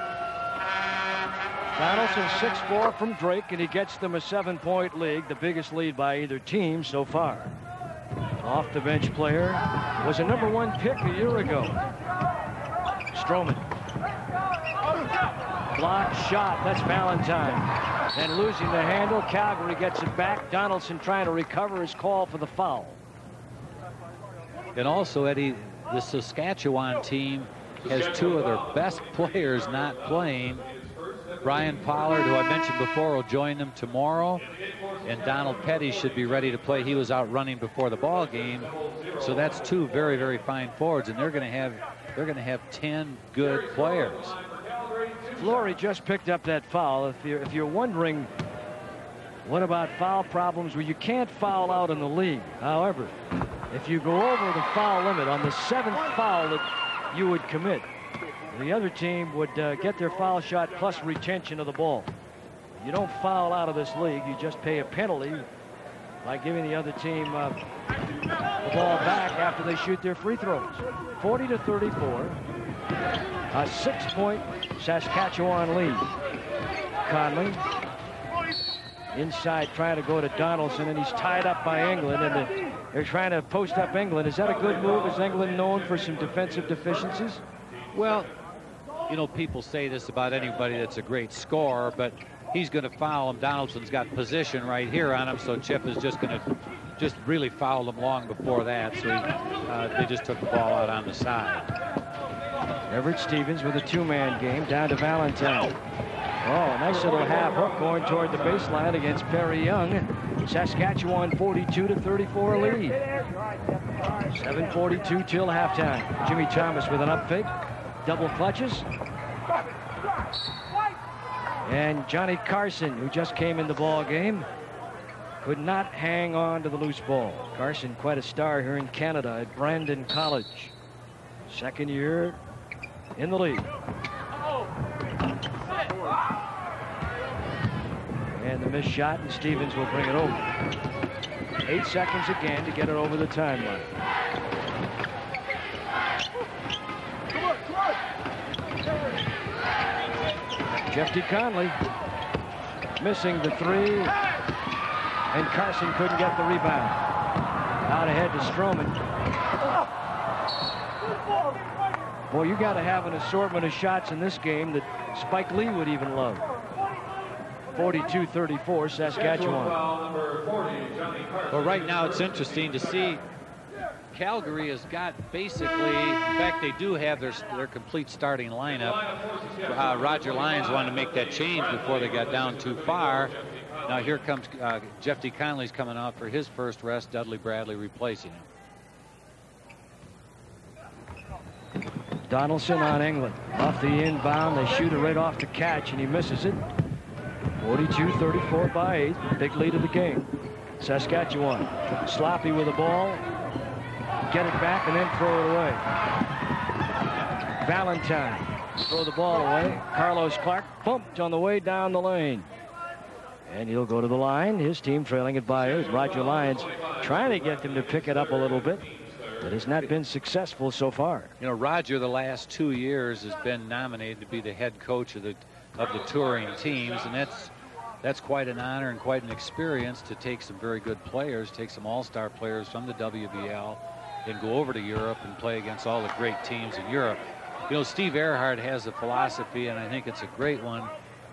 Donaldson 6'4" from Drake, and he gets them a 7-point lead, the biggest lead by either team so far. Off the bench player was a #1 pick a year ago. Stroman. Block shot. That's Valentine. And losing the handle. Calgary gets it back. Donaldson trying to recover his call for the foul. And also, Eddie, the Saskatchewan team has two of their best players not playing. Brian Pollard, who I mentioned before, will join them tomorrow, and Donald Petty should be ready to play. He was out running before the ball game, so that's two very, very fine forwards, and they're going to have 10 good players. Flory just picked up that foul. If you're wondering what about foul problems, well, you can't foul out in the league. However, if you go over the foul limit on the 7th foul that you would commit, the other team would get their foul shot plus retention of the ball. You don't foul out of this league. You just pay a penalty by giving the other team the ball back after they shoot their free throws. 40-34. A 6-point Saskatchewan lead. Conley inside trying to go to Donaldson, and he's tied up by England, and they're trying to post up England. Is that a good move? Is England known for some defensive deficiencies? Well, you know, people say this about anybody that's a great scorer, but he's going to foul him. Donaldson's got position right here on him, so Chip is just going to really foul him long before that. So they just took the ball out on the side. Everett Stevens with a 2-man game down to Valentine. Oh, a nice little half hook going toward the baseline against Perry Young. Saskatchewan 42-34 lead. 7:42 till halftime. Jimmy Thomas with an up fake. Double clutches. And Johnny Carson, who just came in the ball game, could not hang on to the loose ball. Carson, quite a star here in Canada at Brandon College. Second year in the league. And the missed shot, and Stevens will bring it over. 8 seconds again to get it over the timeline. Jeffy Conley missing the 3, and Carson couldn't get the rebound. Out ahead to Stroman. Boy, you got to have an assortment of shots in this game that Spike Lee would even love. 42-34 Saskatchewan. Well, right now it's interesting to see Calgary has got basically, in fact, they do have their complete starting lineup. Roger Lyons wanted to make that change before they got down too far. Now here comes Jeffy Conley's coming out for his first rest. Dudley Bradley replacing him. Donaldson on England. Off the inbound, they shoot it right off the catch, and he misses it. 42-34 by 8. Big lead of the game. Saskatchewan sloppy with the ball. Get it back and then throw it away. Valentine throw the ball away. Carlos Clark bumped on the way down the lane. And he'll go to the line. His team trailing it by 8. Roger Lyons trying to get them to pick it up a little bit. But has not been successful so far. You know, Roger the last 2 years has been nominated to be the head coach of the of the touring teams, and that's quite an honor and quite an experience to take some very good players, take some all-star players from the WBL and go over to Europe and play against all the great teams in Europe. You know, Steve Earhart has a philosophy, and I think it's a great one.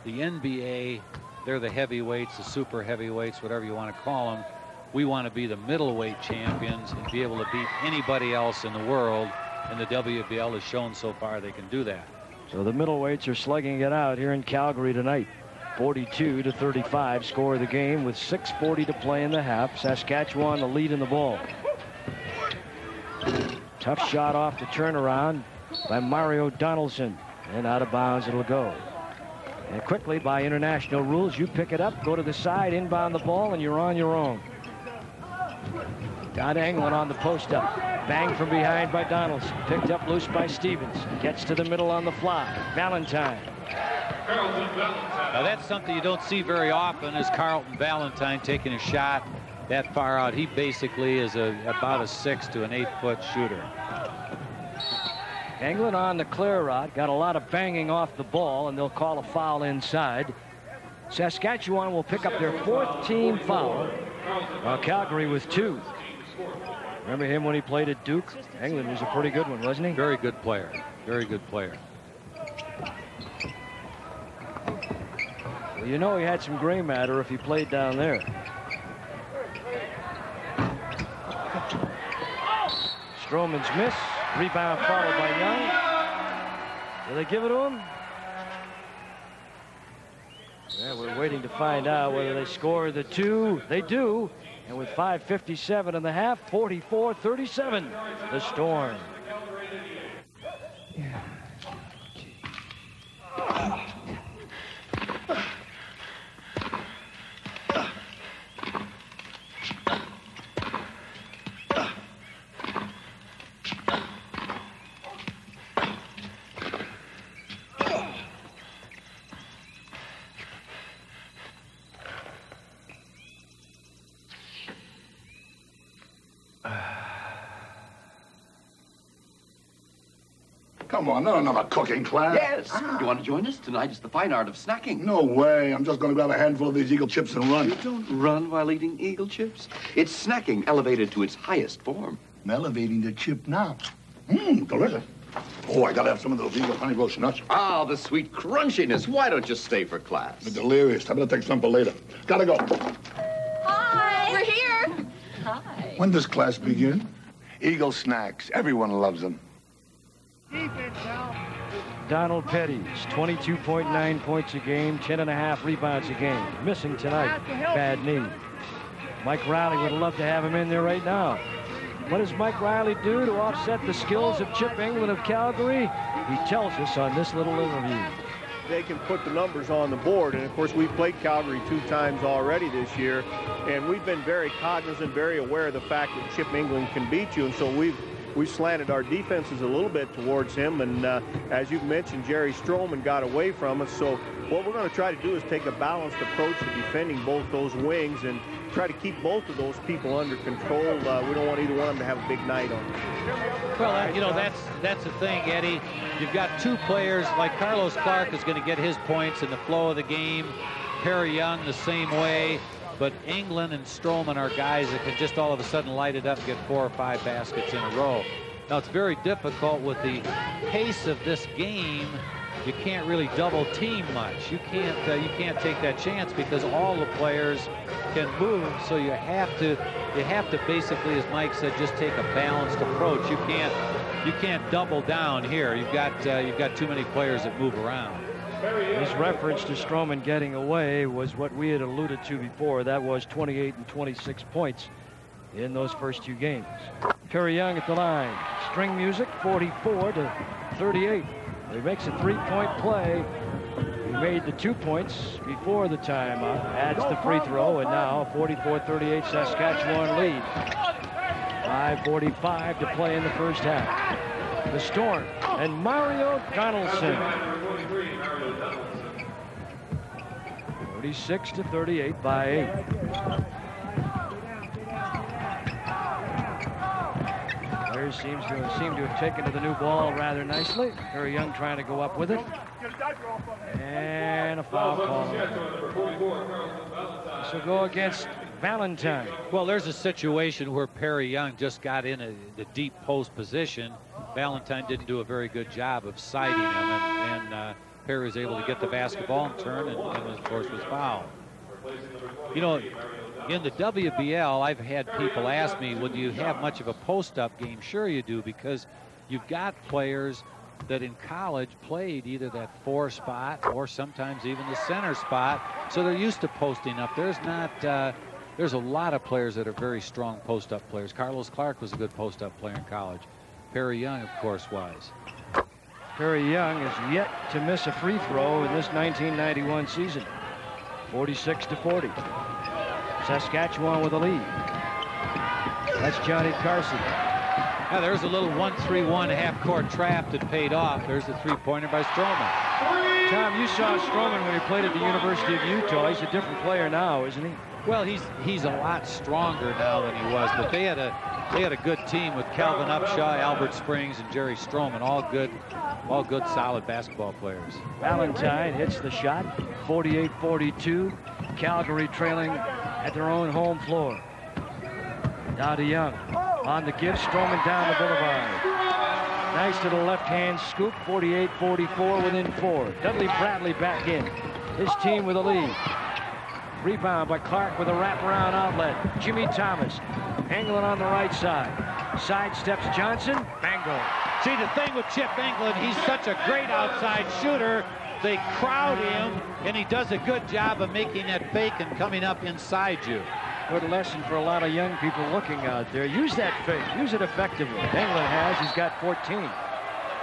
The NBA, they're the heavyweights, the super heavyweights, whatever you want to call them. We want to be the middleweight champions and be able to beat anybody else in the world, and the WBL has shown so far they can do that. So the middleweights are slugging it out here in Calgary tonight. 42-35 score of the game with 6:40 to play in the half. Saskatchewan the lead in the ball. Tough shot off the turnaround by Mario Donaldson, and out of bounds it'll go. And quickly, by international rules, you pick it up, go to the side, inbound the ball, and you're on your own. Don Englund on the post up. Bang from behind by Donaldson. Picked up loose by Stevens. Gets to the middle on the fly. Valentine. Now that's something you don't see very often, is Carlton Valentine taking a shot that far out. He basically is about a 6 to an 8 foot shooter. Englund on the clear rod. Got a lot of banging off the ball, and they'll call a foul inside. Saskatchewan will pick up their 4th team foul. Calgary with 2. Remember him when he played at Duke? Englund was a pretty good one, wasn't he? Very good player. Very good player. Well, you know he had some gray matter if he played down there. Stroman's miss. Rebound followed by Young. Will they give it to him? Yeah, we're waiting to find out whether they score the 2. They do. And with 5:57 in the half, 44-37, the Storm. Come on, not another cooking class. Yes. You want to join us? Tonight is the fine art of snacking. No way. I'm just going to grab a handful of these Eagle chips and run. You don't run while eating Eagle chips. It's snacking elevated to its highest form. I'm elevating the chip now. Delicious. Oh, I got to have some of those Eagle honey roast nuts. Ah, the sweet crunchiness. Why don't you stay for class? I'm delirious. I better take some for later. Gotta go. Hi. We're here. Hi. When does class begin? Eagle snacks. Everyone loves them. Donald Petty's 22.9 points a game, 10.5 rebounds a game. Missing tonight, bad knee. Mike Riley would love to have him in there right now. What does Mike Riley do to offset the skills of Chip Englund of Calgary? He tells us on this little interview. They can put the numbers on the board, and of course we've played Calgary 2 times already this year, and we've been very cognizant, very aware of the fact that Chip Englund can beat you, and so we've slanted our defenses a little bit towards him, and as you've mentioned, Jerry Stroman got away from us. So what we're going to try to do is take a balanced approach to defending both those wings and try to keep both of those people under control. We don't want either one of them to have a big night on us. Well, you know, that's the thing, Eddie. You've got 2 players, like Carlos Clark is going to get his points in the flow of the game. Perry Young the same way. But Englund and Stroman are guys that can just all of a sudden light it up and get 4 or 5 baskets in a row. Now, it's very difficult with the pace of this game. You can't really double team much. You can't take that chance because all the players can move. So you have to basically, as Mike said, just take a balanced approach. You can't double down here. You've got too many players that move around. His reference to Stroman getting away was what we had alluded to before. That was 28 and 26 points in those first 2 games. Perry Young at the line. String music, 44-38. He makes a 3-point play. He made the 2 points before the timeout. Adds the free throw, and now 44-38 Saskatchewan lead. 5:45 to play in the first half. The Storm and Mario Donaldson. 46-38 by 8. Players seem to have taken to the new ball rather nicely. Perry Young trying to go up with it. And a foul call. This will go against Valentine. Well, there's a situation where Perry Young just got in the deep post position. Valentine didn't do a very good job of siding him, and Perry was able to get the basketball and turn, and of course was fouled. You know, in the WBL, I've had people ask me, well, do you have much of a post-up game? Sure you do, because you've got players that in college played either that 4 spot or sometimes even the center spot, so they're used to posting up. There's a lot of players that are very strong post-up players. Carlos Clark was a good post-up player in college. Perry Young, of course, was. Perry Young is yet to miss a free throw in this 1991 season. 46-40. Saskatchewan with a lead. That's Johnny Carson. Now there's a little 1-3-1 half-court trap that paid off. There's the three-pointer by Stroman. Tom, you saw Stroman when he played at the University of Utah. He's a different player now, isn't he? Well, he's a lot stronger now than he was, but they had a good team with Calvin Upshaw, Albert Springs, and Jerry Stroman, all good solid basketball players. Valentine hits the shot, 48-42. Calgary trailing at their own home floor. Now to Young. On the give, Stroman down the boulevard. Nice to the left-hand scoop, 48-44 within 4. Dudley Bradley back in. His team with a lead. Rebound by Clark with a wraparound outlet. Jimmy Thomas angling on the right side. Sidesteps Johnson. Bango. See, the thing with Chip England, he's such a great outside shooter. They crowd him, and he does a good job of making that fake and coming up inside you. Good lesson for a lot of young people looking out there. Use that fake. Use it effectively. England has. He's got 14.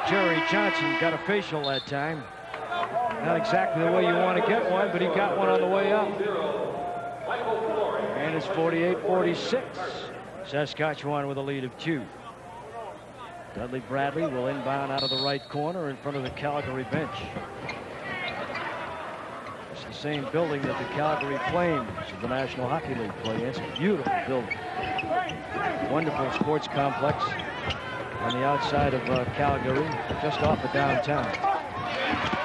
Jerry Johnson got a facial that time. Not exactly the way you want to get one, but he got one on the way up. And it's 48-46. Saskatchewan with a lead of 2. Dudley Bradley will inbound out of the right corner in front of the Calgary bench. It's the same building that the Calgary Flames of the National Hockey League play in. It's a beautiful building. Wonderful sports complex on the outside of Calgary, just off of downtown.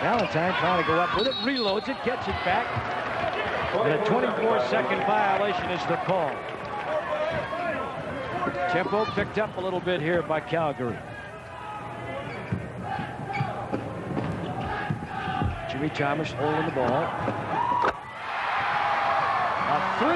Valentine trying to go up with it, reloads it, gets it back. And a 24-second violation is the call. Tempo picked up a little bit here by Calgary. Jimmy Thomas holding the ball. A 3.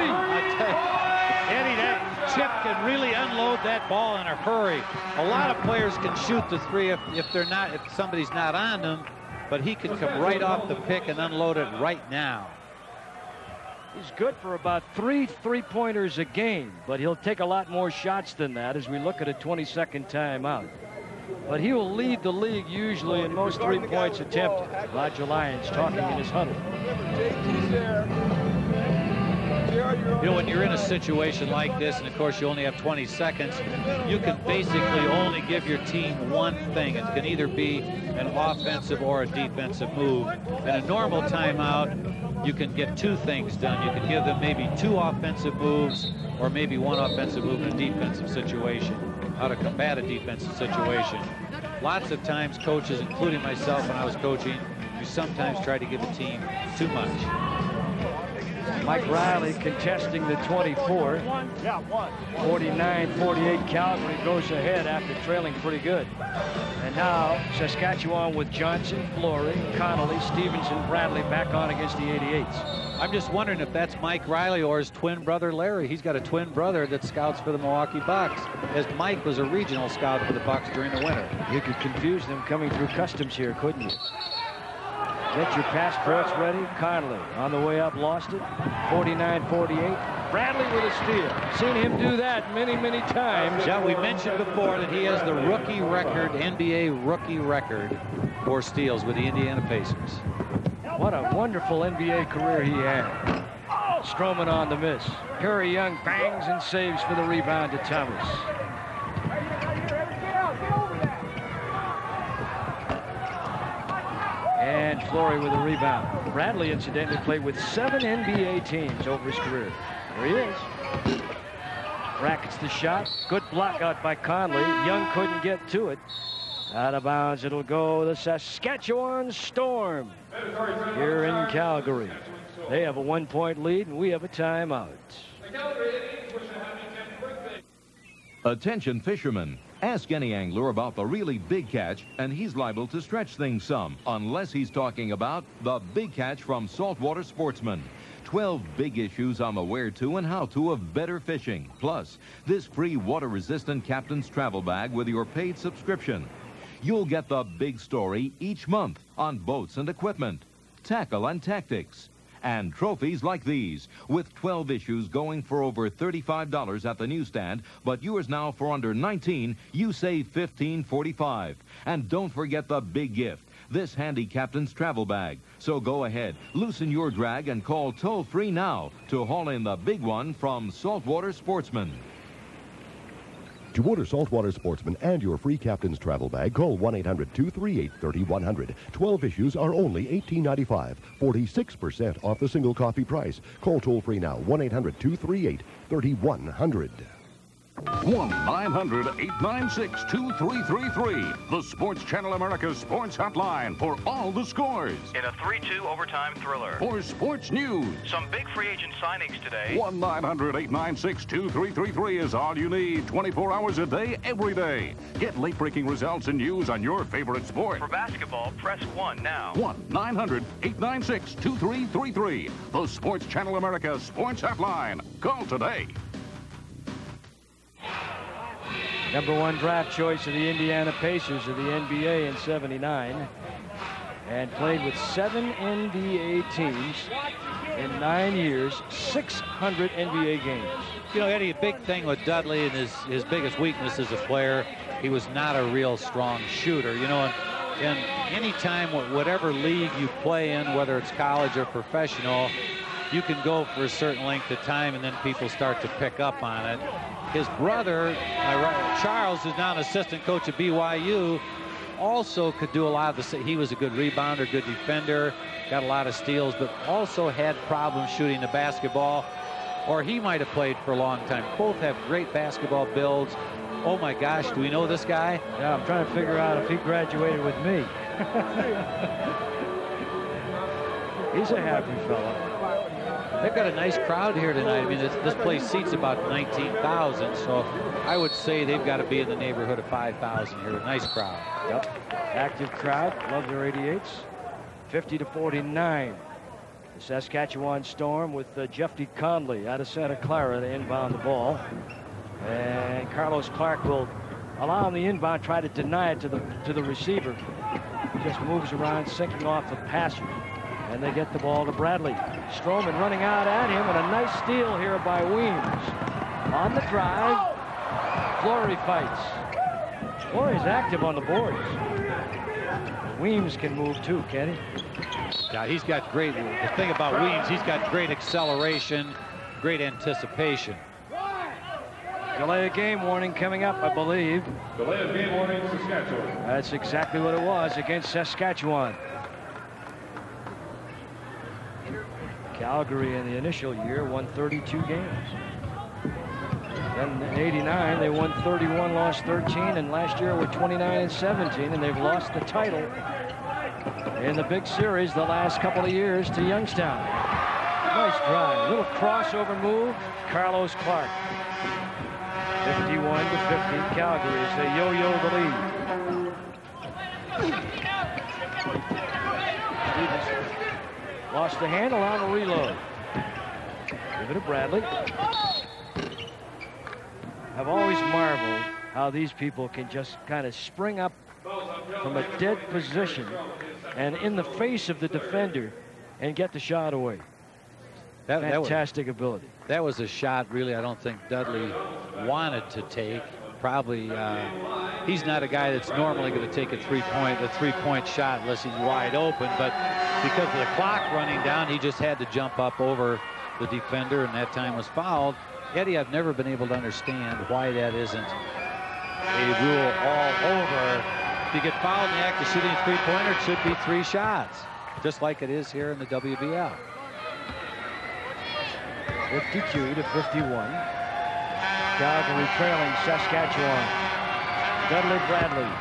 Eddie, that Chip can really unload that ball in a hurry. A lot of players can shoot the 3 if somebody's not on them, but he can come right off the pick and unload it right now. He's good for about 3 3-pointers a game, but he'll take a lot more shots than that as we look at a 20-second timeout. But he will lead the league usually in most 3-points attempted. Roger Lyons talking in his huddle. You know, when you're in a situation like this, and of course you only have 20 seconds, you can basically only give your team one thing. It can either be an offensive or a defensive move. In a normal timeout, you can get 2 things done. You can give them maybe 2 offensive moves or maybe 1 offensive move in a defensive situation, how to combat a defensive situation. Lots of times coaches, including myself when I was coaching, you sometimes try to give a team too much. Mike Riley contesting the 24. 49-48, Calgary goes ahead after trailing pretty good. And now Saskatchewan with Johnson, Flory, Connolly, Stevenson, Bradley back on against the 88s. I'm just wondering if that's Mike Riley or his twin brother Larry. He's got a twin brother that scouts for the Milwaukee Bucks, as Mike was a regional scout for the Bucks during the winter. You could confuse them coming through customs here, couldn't you? Get your passports ready. Connolly on the way up, lost it. 49-48. Bradley with a steal. Seen him do that many, many times. Yeah, we mentioned before that he has the rookie record, NBA rookie record for steals with the Indiana Pacers. What a wonderful NBA career he had. Stroman on the miss. Perry Young bangs and saves for the rebound to Thomas. And Flory with a rebound. Bradley, incidentally, played with 7 NBA teams over his career. There he is. Brackets the shot. Good block out by Conley. Young couldn't get to it. Out of bounds, it'll go the Saskatchewan Storm here in Calgary. They have a 1-point lead, and we have a timeout. Attention fishermen. Ask any angler about the really big catch, and he's liable to stretch things some, unless he's talking about the big catch from Saltwater Sportsman. 12 big issues on the where to and how to of better fishing. Plus, this free water-resistant Captain's Travel Bag with your paid subscription. You'll get the big story each month on boats and equipment, tackle and tactics, and trophies like these, with 12 issues going for over $35 at the newsstand, but yours now for under $19, you save $15.45. And don't forget the big gift, this handy Captain's Travel Bag. So go ahead, loosen your drag and call toll-free now to haul in the big one from Saltwater Sportsman. To order Saltwater Sportsman and your free Captain's Travel Bag, call 1-800-238-3100. 12 issues are only $18.95, 46% off the single coffee price. Call toll-free now, 1-800-238-3100. 1-900-896-2333. The Sports Channel America Sports Hotline for all the scores. In a 3-2 overtime thriller. For sports news. Some big free agent signings today. 1-900-896-2333 is all you need. 24 hours a day, every day. Get late-breaking results and news on your favorite sport. For basketball, press 1 now. 1-900-896-2333. The Sports Channel America Sports Hotline. Call today. #1 draft choice of the Indiana Pacers of the NBA in '79, and played with 7 NBA teams in 9 years, 600 NBA games. You know, Eddie, a big thing with Dudley and his biggest weakness as a player, he was not a real strong shooter. You know, and any time, whatever league you play in, whether it's college or professional, you can go for a certain length of time and then people start to pick up on it. His brother, Charles, who's now an assistant coach at BYU, also could do a lot of the. He was a good rebounder, good defender, got a lot of steals, but also had problems shooting the basketball, or he might have played for a long time. Both have great basketball builds. Oh my gosh, do we know this guy? Yeah, I'm trying to figure out if he graduated with me. He's a happy fella. They've got a nice crowd here tonight. I mean, this place seats about 19,000, so I would say they've got to be in the neighborhood of 5,000 here. Nice crowd. Yep. Active crowd. Love their 88s. 50-49. The Saskatchewan Storm with Jeffrey Conley out of Santa Clara to inbound the ball. And Carlos Clark will allow him the inbound, try to deny it to the receiver. He just moves around, sinking off the passer. And they get the ball to Bradley. Stroman running out at him, and a nice steal here by Weems. On the drive, Flory fights. Flory's active on the boards. Weems can move too, can he? Yeah, he's got great, the thing about Weems, he's got great acceleration, great anticipation. Delay of game warning coming up, I believe. Delay of game warning, Saskatchewan. That's exactly what it was against Saskatchewan. Calgary in the initial year won 32 games. Then in '89 they won 31, lost 13, and last year were 29-17, and they've lost the title in the big series the last couple of years to Youngstown. Nice drive, little crossover move, Carlos Clark. 51-50, Calgary as they yo-yo the lead. Lost the handle on the reload. Give it to Bradley. I've always marveled how these people can just kind of spring up from a dead position and in the face of the defender and get the shot away. Fantastic ability. That was a shot, really, I don't think Dudley wanted to take. Probably, he's not a guy that's normally going to take a three-point shot unless he's wide open, but because of the clock running down, he just had to jump up over the defender, and that time was fouled. Eddie, I've never been able to understand why that isn't a rule all over. If you get fouled in the act of shooting a three-pointer, it should be 3 shots, just like it is here in the WBL. 52-51. Calgary trailing Saskatchewan. Dudley Bradley.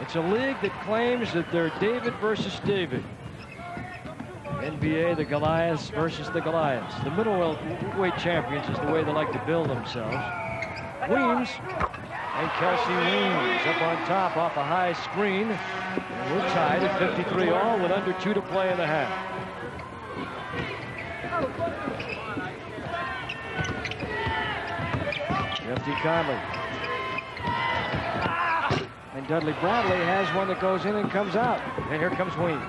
It's a league that claims that they're David versus David. NBA, the Goliaths versus the Goliaths. The middleweight champions is the way they like to build themselves. Weems and Kelsey Weems up on top off a high screen. And we're tied at 53 all with under 2 to play in the half. Jeffy Conley. And Dudley Bradley has one that goes in and comes out. And here comes Weems.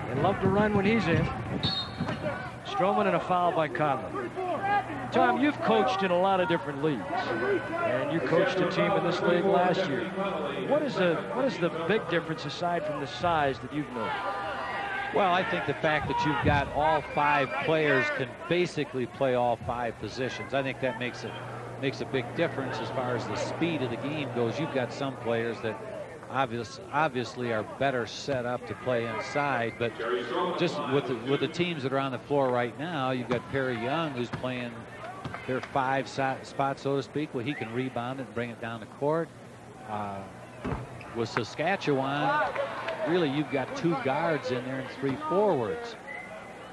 They love to run when he's in. Stroman and a foul by Conley. Tom, you've coached in a lot of different leagues, and you coached a team in this league last year. What is the big difference aside from the size that you've noticed? Well, I think the fact that you've got all 5 players can basically play all 5 positions. I think that makes a big difference as far as the speed of the game goes. You've got some players that obviously are better set up to play inside, but just with the teams that are on the floor right now, you've got Perry Young, who's playing their 5 spot, so to speak, where he can rebound it and bring it down the court. With Saskatchewan, really you've got 2 guards in there and 3 forwards.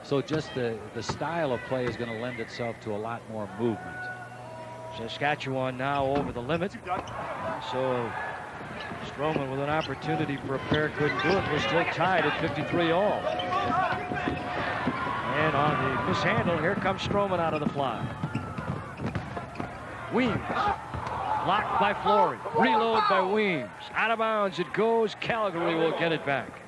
So just the style of play is going to lend itself to a lot more movement. Saskatchewan now over the limit. So Stroman with an opportunity for a pair, couldn't do it. We're still tied at 53 all. And on the mishandle, here comes Stroman out of the fly. Weems, blocked by Flory. Reload by Weems. Out of bounds it goes. Calgary will get it back.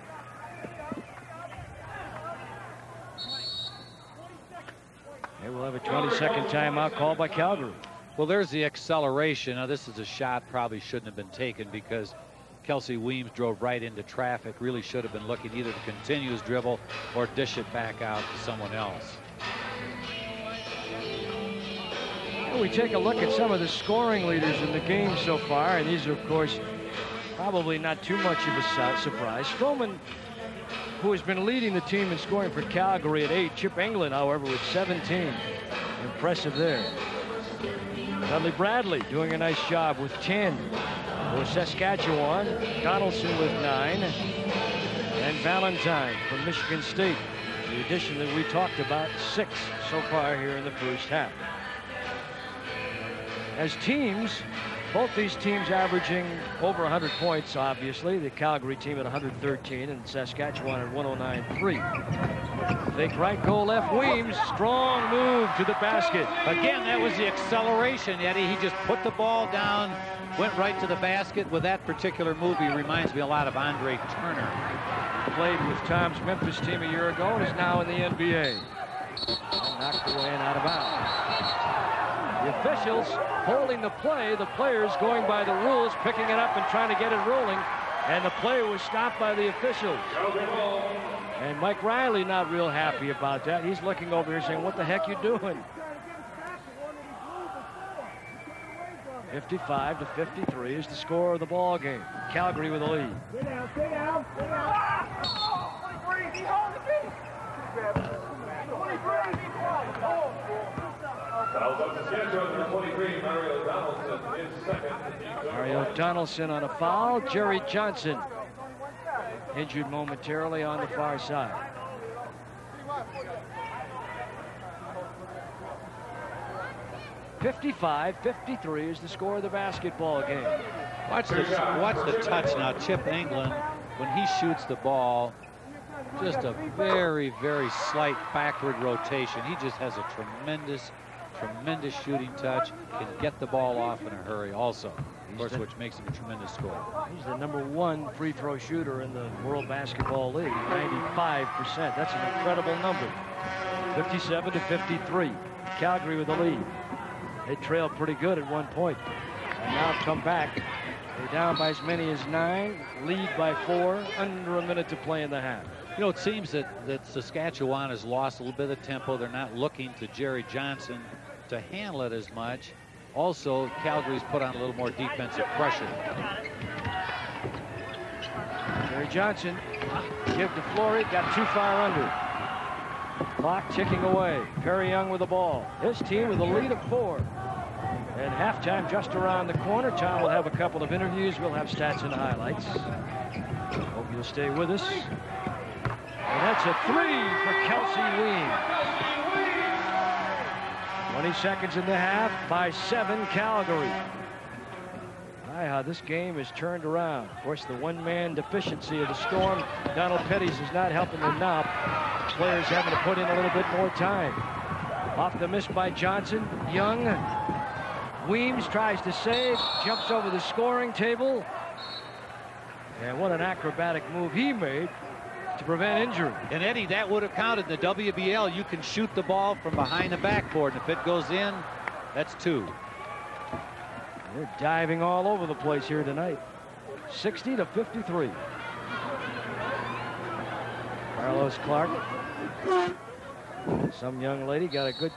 They will have a 20-second timeout called by Calgary. Well, there's the acceleration. Now, this is a shot probably shouldn't have been taken because Kelsey Weems drove right into traffic. Really should have been looking either to continue his dribble or dish it back out to someone else. Well, we take a look at some of the scoring leaders in the game so far, and these are, of course, probably not too much of a surprise. Stroman, who has been leading the team in scoring for Calgary at 8. Chip England, however, with 17. Impressive there. Dudley Bradley doing a nice job with 10 for Saskatchewan. Donaldson with 9. And Valentine from Michigan State. The addition that we talked about, 6 so far here in the first half. As teams, both these teams averaging over 100 points, obviously. The Calgary team at 113 and Saskatchewan at 109.3. Fake right, go left. Weems, strong move to the basket. Again, that was the acceleration, Eddie. He just put the ball down, went right to the basket. With that particular move, he reminds me a lot of Andre Turner. He played with Tom's Memphis team a year ago and is now in the NBA. Knocked away and out of bounds. The officials holding the play, the players going by the rules, picking it up and trying to get it rolling, and the play was stopped by the officials. And Mike Riley not real happy about that. He's looking over here saying, what the heck you doing? 55 to 53 is the score of the ball game. Calgary with the lead. Stay down, stay down, stay down. 23, Mario Donaldson is second. Mario Donaldson on a foul. Jerry Johnson injured momentarily on the far side. (55-53) is the score of the basketball game. Watch the touch now. Chip England, when he shoots the ball, just a very, very slight backward rotation. He just has a tremendous shooting touch, can get the ball off in a hurry also, of course, which makes him a tremendous scorer. He's the #1 free throw shooter in the World Basketball League, 95%. That's an incredible number. 57 to 53. Calgary with the lead. They trailed pretty good at one point. And now come back. They're down by as many as 9, lead by 4, under a minute to play in the half. You know, it seems that Saskatchewan has lost a little bit of tempo. They're not looking to Jerry Johnson to handle it as much. Also, Calgary's put on a little more defensive pressure. Jerry Johnson, give to Flory, got too far under. Clock ticking away. Perry Young with the ball. His team with a lead of 4. And halftime just around the corner. Tom will have a couple of interviews. We'll have stats and highlights. Hope you'll stay with us. And that's a 3 for Kelsey Weems. 20 seconds in the half by 7 Calgary. My, how this game is turned around. Of course, the one-man deficiency of the Storm, Donald Petty's, is not helping them now. Players having to put in a little bit more time. Off the miss by Johnson. Young. Weems tries to save, jumps over the scoring table. And what an acrobatic move he made to prevent injury. And Eddie, that would have counted in the WBL. You can shoot the ball from behind the backboard, and if it goes in, that's 2. They're diving all over the place here tonight. 60-53. Carlos Clark. Some young lady got a good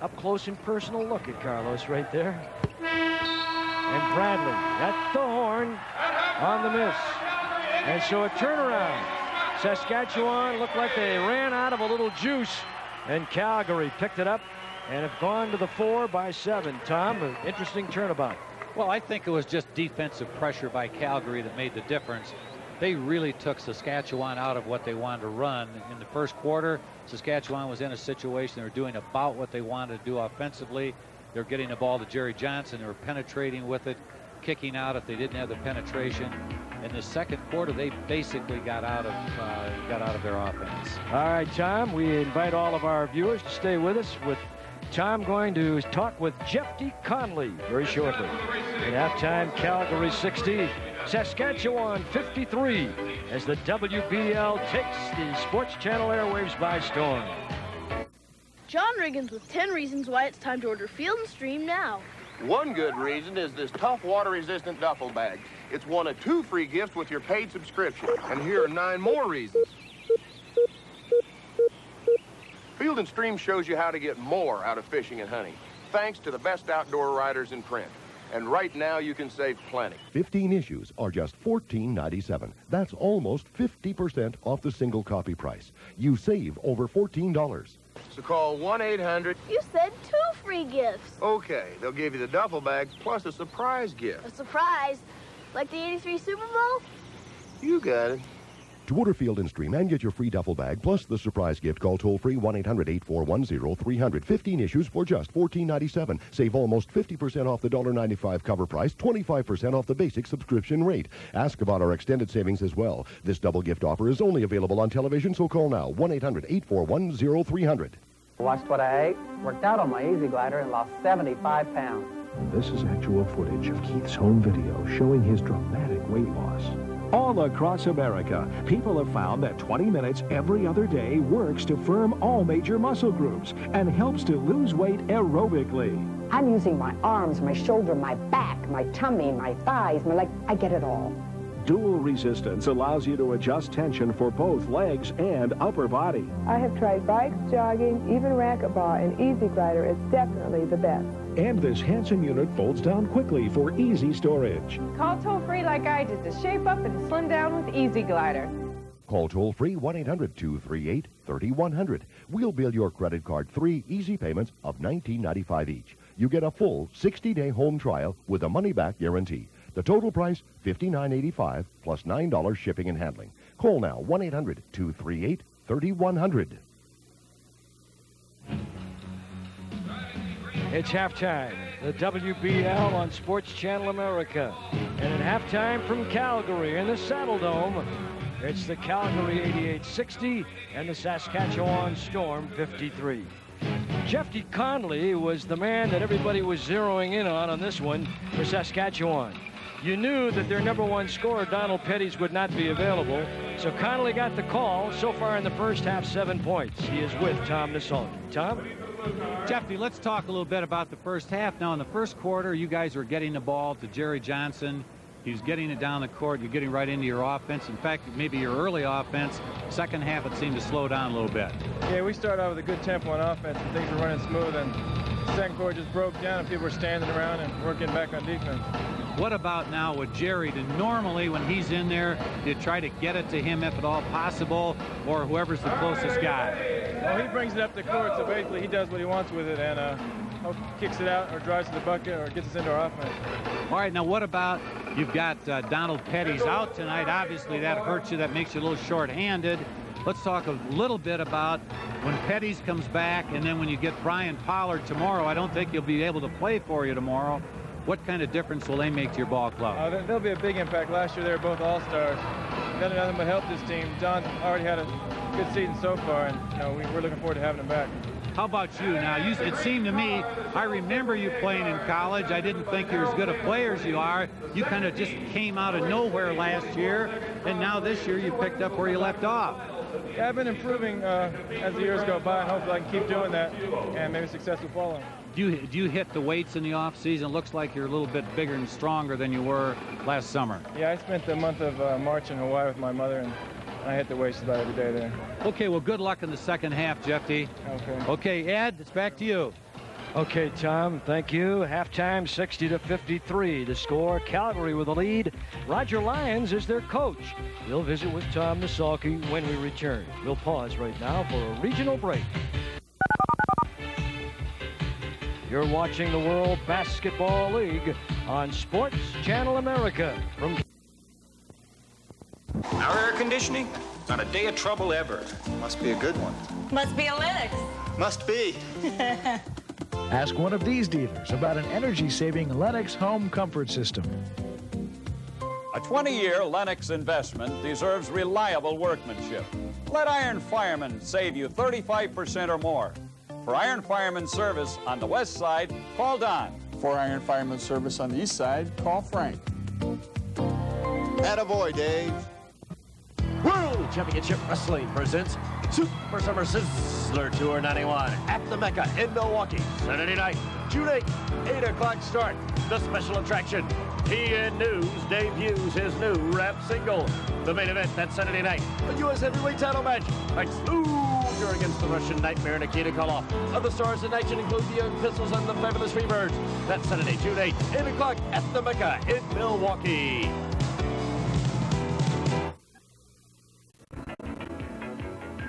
up close and personal look at Carlos right there. And Bradley, that's the horn on the miss. And so a turnaround. Saskatchewan looked like they ran out of a little juice, and Calgary picked it up and have gone to the 4 by 7. Tom, an interesting turnabout. Well, I think it was just defensive pressure by Calgary that made the difference. They really took Saskatchewan out of what they wanted to run. In the first quarter, Saskatchewan was in a situation they were doing about what they wanted to do offensively. They're getting the ball to Jerry Johnson. They were penetrating with it, kicking out if they didn't have the penetration. In the second quarter, they basically got out of their offense. All right, Tom, we invite all of our viewers to stay with us, with Tom going to talk with Jeffy Conley very shortly. At halftime, Calgary 60, Saskatchewan 53, as the WBL takes the Sports Channel airwaves by storm. John Riggins with 10 reasons why it's time to order Field & Stream now. One good reason is this tough water-resistant duffel bag. It's one of 2 free gifts with your paid subscription. And here are 9 more reasons. Field & Stream shows you how to get more out of fishing and hunting, thanks to the best outdoor writers in print. And right now, you can save plenty. 15 issues are just $14.97. That's almost 50% off the single copy price. You save over $14. So call 1-800. You said 2 free gifts. Okay, they'll give you the duffel bag plus a surprise gift. A surprise? Like the '83 Super Bowl? You got it. To order Field & Stream and get your free duffel bag plus the surprise gift, call toll-free 1-800-841-0300. 15 issues for just $14.97. Save almost 50% off the $1.95 cover price, 25% off the basic subscription rate. Ask about our extended savings as well. This double gift offer is only available on television, so call now, 1-800-841-0300. Watched what I ate, worked out on my Easy Glider, and lost 75 pounds. This is actual footage of Keith's home video showing his dramatic weight loss. All across America, people have found that 20 minutes every other day works to firm all major muscle groups and helps to lose weight aerobically. I'm using my arms, my shoulder, my back, my tummy, my thighs, my legs. I get it all. Dual resistance allows you to adjust tension for both legs and upper body. I have tried bikes, jogging, even racquetball, and Easy Glider is definitely the best. And this handsome unit folds down quickly for easy storage. Call toll-free like I did to shape up and slim down with Easy Glider. Call toll-free 1-800-238-3100. We'll bill your credit card 3 easy payments of $19.95 each. You get a full 60-day home trial with a money-back guarantee. The total price, $59.85 plus $9 shipping and handling. Call now, 1-800-238-3100. It's halftime. The WBL on Sports Channel America. And at halftime from Calgary in the Saddle Dome, it's the Calgary 88-60 and the Saskatchewan Storm 53. Jeffy Conley was the man that everybody was zeroing in on this one for Saskatchewan. You knew that their #1 scorer, Donald Petties, would not be available, so Conley got the call. So far in the first half, 7 points. He is with Tom Nisolke. Tom? Jeffy, let's talk a little bit about the first half. Now, in the first quarter, you guys were getting the ball to Jerry Johnson. He's getting it down the court. You're getting right into your offense. In fact, maybe your early offense. Second half, it seemed to slow down a little bit. Yeah, we started out with a good tempo on offense, and things were running smooth, and the second quarter just broke down, and people were standing around, and we're getting back on defense. What about now with Jerry? Normally, when he's in there, you try to get it to him if at all possible, or whoever's the closest guy. Well, he brings it up the court, so basically he does what he wants with it, and kicks it out or drives to the bucket or gets us into our offense. All right, now what about, you've got Donald Petty's out tonight. Obviously, that hurts you. That makes you a little short-handed. Let's talk a little bit about when Petty's comes back, and then when you get Brian Pollard tomorrow. I don't think he'll be able to play for you tomorrow. What kind of difference will they make to your ball club? There'll be a big impact. Last year, they were both all-stars. Done nothing but help this team. Don's already had a good season so far, and we're looking forward to having him back. How about you now? It seemed to me, I remember you playing in college. I didn't think you're as good a player as you are. You kind of just came out of nowhere last year, and now this year you picked up where you left off. Yeah, I've been improving as the years go by, and hopefully I can keep doing that, and maybe success will follow. Do you hit the weights in the off season? It looks like you're a little bit bigger and stronger than you were last summer. Yeah, I spent the month of March in Hawaii with my mother, and I hit the weights about every day there. Okay, well, good luck in the second half, Jeffy. Okay. Okay, Ed, it's back to you. Okay, Tom, thank you. Halftime, 60-53 to score. Calgary with the lead. Roger Lyons is their coach. We'll visit with Tom Nasalki when we return. We'll pause right now for a regional break. You're watching the World Basketball League on Sports Channel America. From our air conditioning? Not a day of trouble ever. Must be a good one. Must be a Lennox. Must be. Ask one of these dealers about an energy-saving Lennox home comfort system. A 20-year Lennox investment deserves reliable workmanship. Let Iron Fireman save you 35% or more. For Iron Fireman service on the west side, call Don. For Iron Fireman service on the east side, call Frank. Attaboy, Dave. World Championship Wrestling presents Super Summer Sizzler Tour 91 at the Mecca in Milwaukee. Saturday night, June 8th, 8 o'clock start. The special attraction, TN News debuts his new rap single. The main event that Saturday night, a U.S. heavyweight title match. Max Luger against the Russian Nightmare Nikita Koloff. Other stars in action include the Young Pistols and the Fabulous Freebirds. That's Saturday, June 8th, 8 o'clock at the Mecca in Milwaukee.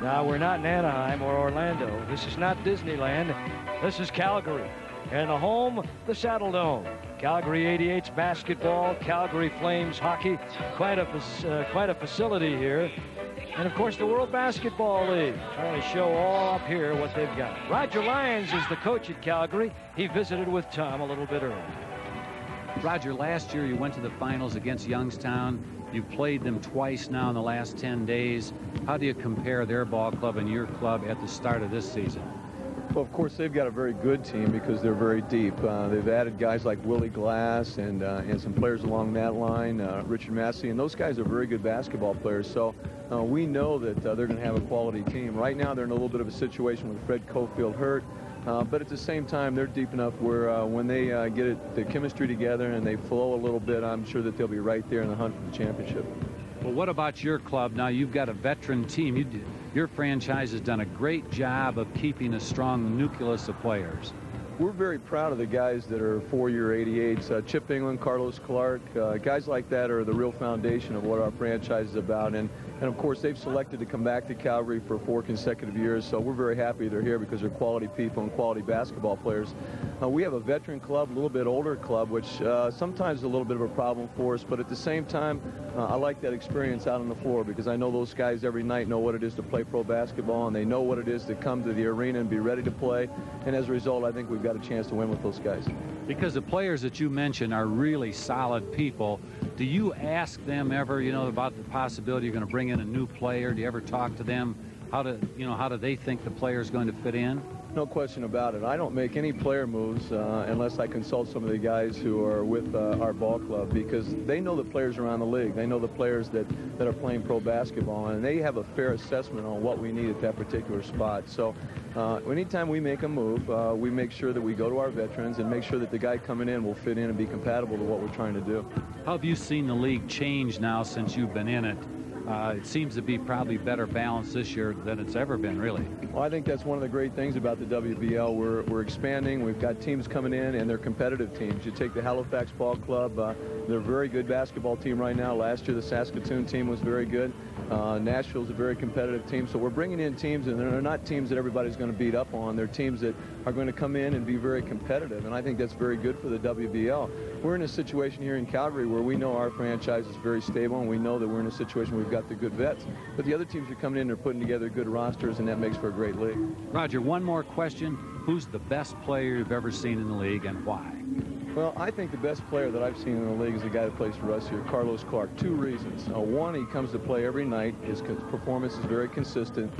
Now, we're not in Anaheim or Orlando. This is not Disneyland. This is Calgary. And the home, the Saddle Dome. Calgary 88's basketball, Calgary Flames hockey. Quite a facility here. And, of course, the World Basketball League. Trying to show all up here what they've got. Roger Lyons is the coach at Calgary. He visited with Tom a little bit earlier. Roger, last year you went to the finals against Youngstown. You've played them twice now in the last 10 days. How do you compare their ball club and your club at the start of this season? Well, of course, they've got a very good team because they're very deep. They've added guys like Willie Glass and some players along that line, Richard Massey, and those guys are very good basketball players. So we know that they're going to have a quality team. Right now, they're in a little bit of a situation with Fred Cofield hurt. But at the same time, they're deep enough where when they get the chemistry together and they flow a little bit, I'm sure that they'll be right there in the hunt for the championship. Well, what about your club? Now, you've got a veteran team. Your franchise has done a great job of keeping a strong nucleus of players. We're very proud of the guys that are four-year 88s. Chip England, Carlos Clark, guys like that are the real foundation of what our franchise is about. And of course, they've selected to come back to Calgary for 4 consecutive years. So we're very happy they're here because they're quality people and quality basketball players. We have a veteran club, a little bit older club, which sometimes is a little bit of a problem for us. But at the same time, I like that experience out on the floor because I know those guys every night know what it is to play pro basketball, and they know what it is to come to the arena and be ready to play. And as a result, I think we've got a chance to win with those guys. Because the players that you mentioned are really solid people. Do you ask them ever, about the possibility you're going to bring in a new player? Do you ever talk to them? How do they think the player is going to fit in? No question about it. I don't make any player moves unless I consult some of the guys who are with our ball club because they know the players around the league. They know the players that are playing pro basketball, and they have a fair assessment on what we need at that particular spot. So anytime we make a move, we make sure that we go to our veterans and make sure that the guy coming in will fit in and be compatible to what we're trying to do. How have you seen the league change now since you've been in it? It seems to be probably better balanced this year than it's ever been, really. Well, I think that's one of the great things about the WBL. We're expanding. We've got teams coming in, and they're competitive teams. You take the Halifax Ball Club. They're a very good basketball team right now. Last year, the Saskatoon team was very good. Nashville's a very competitive team, so we're bringing in teams, and they're not teams that everybody's going to beat up on. They're teams that are going to come in and be very competitive, and I think that's very good for the WBL. We're in a situation here in Calgary where we know our franchise is very stable, and we know that we're in a situation where we've got the good vets. But the other teams are coming in, they're putting together good rosters, and that makes for a great league. Roger, one more question. Who's the best player you've ever seen in the league, and why? Well, I think the best player that I've seen in the league is the guy that plays for us here, Carlos Clark. Two reasons. One, he comes to play every night. His performance is very consistent.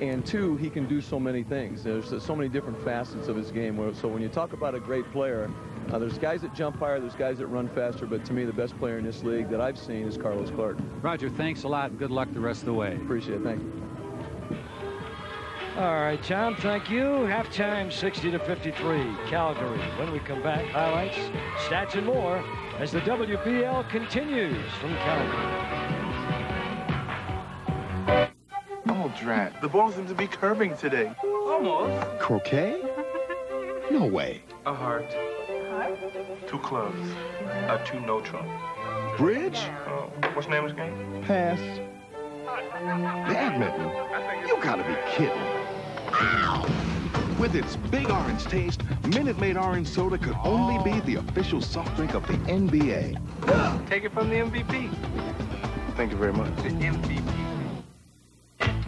And two, he can do so many things. There's so many different facets of his game. So when you talk about a great player, there's guys that jump higher, there's guys that run faster, but to me, the best player in this league that I've seen is Carlos Clark. Roger, thanks a lot, and good luck the rest of the way. Appreciate it. Thank you. All right, Tom, thank you. Halftime 60-53, Calgary. When we come back, highlights, stats, and more as the WBL continues from Calgary. Oh, drat. The ball seems to be curving today. Almost. Croquet? No way. A heart. Heart? 2 clubs. A 2 no trump. Bridge? Oh, what's the name of this game? Pass. Badminton? You gotta be kidding. Ow! With its big orange taste, Minute Maid Orange Soda could only be the official soft drink of the NBA. Take it from the MVP. Thank you very much. The MVP.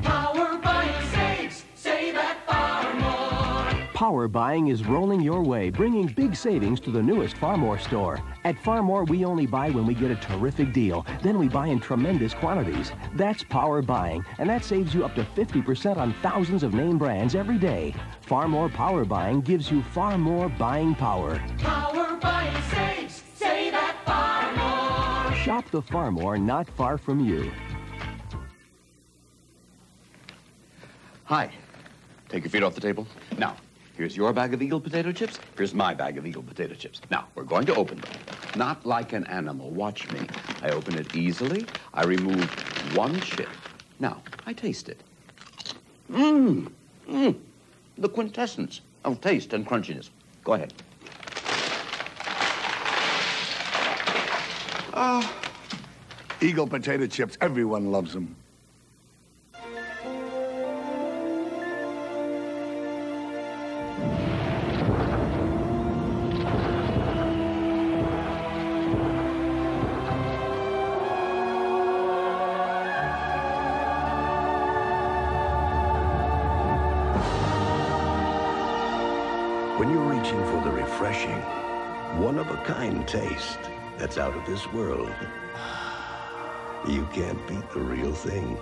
Power buying saves. Save at Farmore. Power buying is rolling your way, bringing big savings to the newest Farmore store. At Farmore, we only buy when we get a terrific deal. Then we buy in tremendous quantities. That's power buying, and that saves you up to 50% on thousands of name brands every day. Farmore power buying gives you far more buying power. Power buying saves. Save at Farmore. Shop the Farmore not far from you. Hi. Take your feet off the table. Now, here's your bag of Eagle potato chips. Here's my bag of Eagle potato chips. Now, we're going to open them. Not like an animal. Watch me. I open it easily. I remove one chip. Now, I taste it. Mmm. Mmm. The quintessence of taste and crunchiness. Go ahead. Eagle potato chips. Everyone loves them. When you're reaching for the refreshing, one-of-a-kind taste that's out of this world, you can't beat the real thing.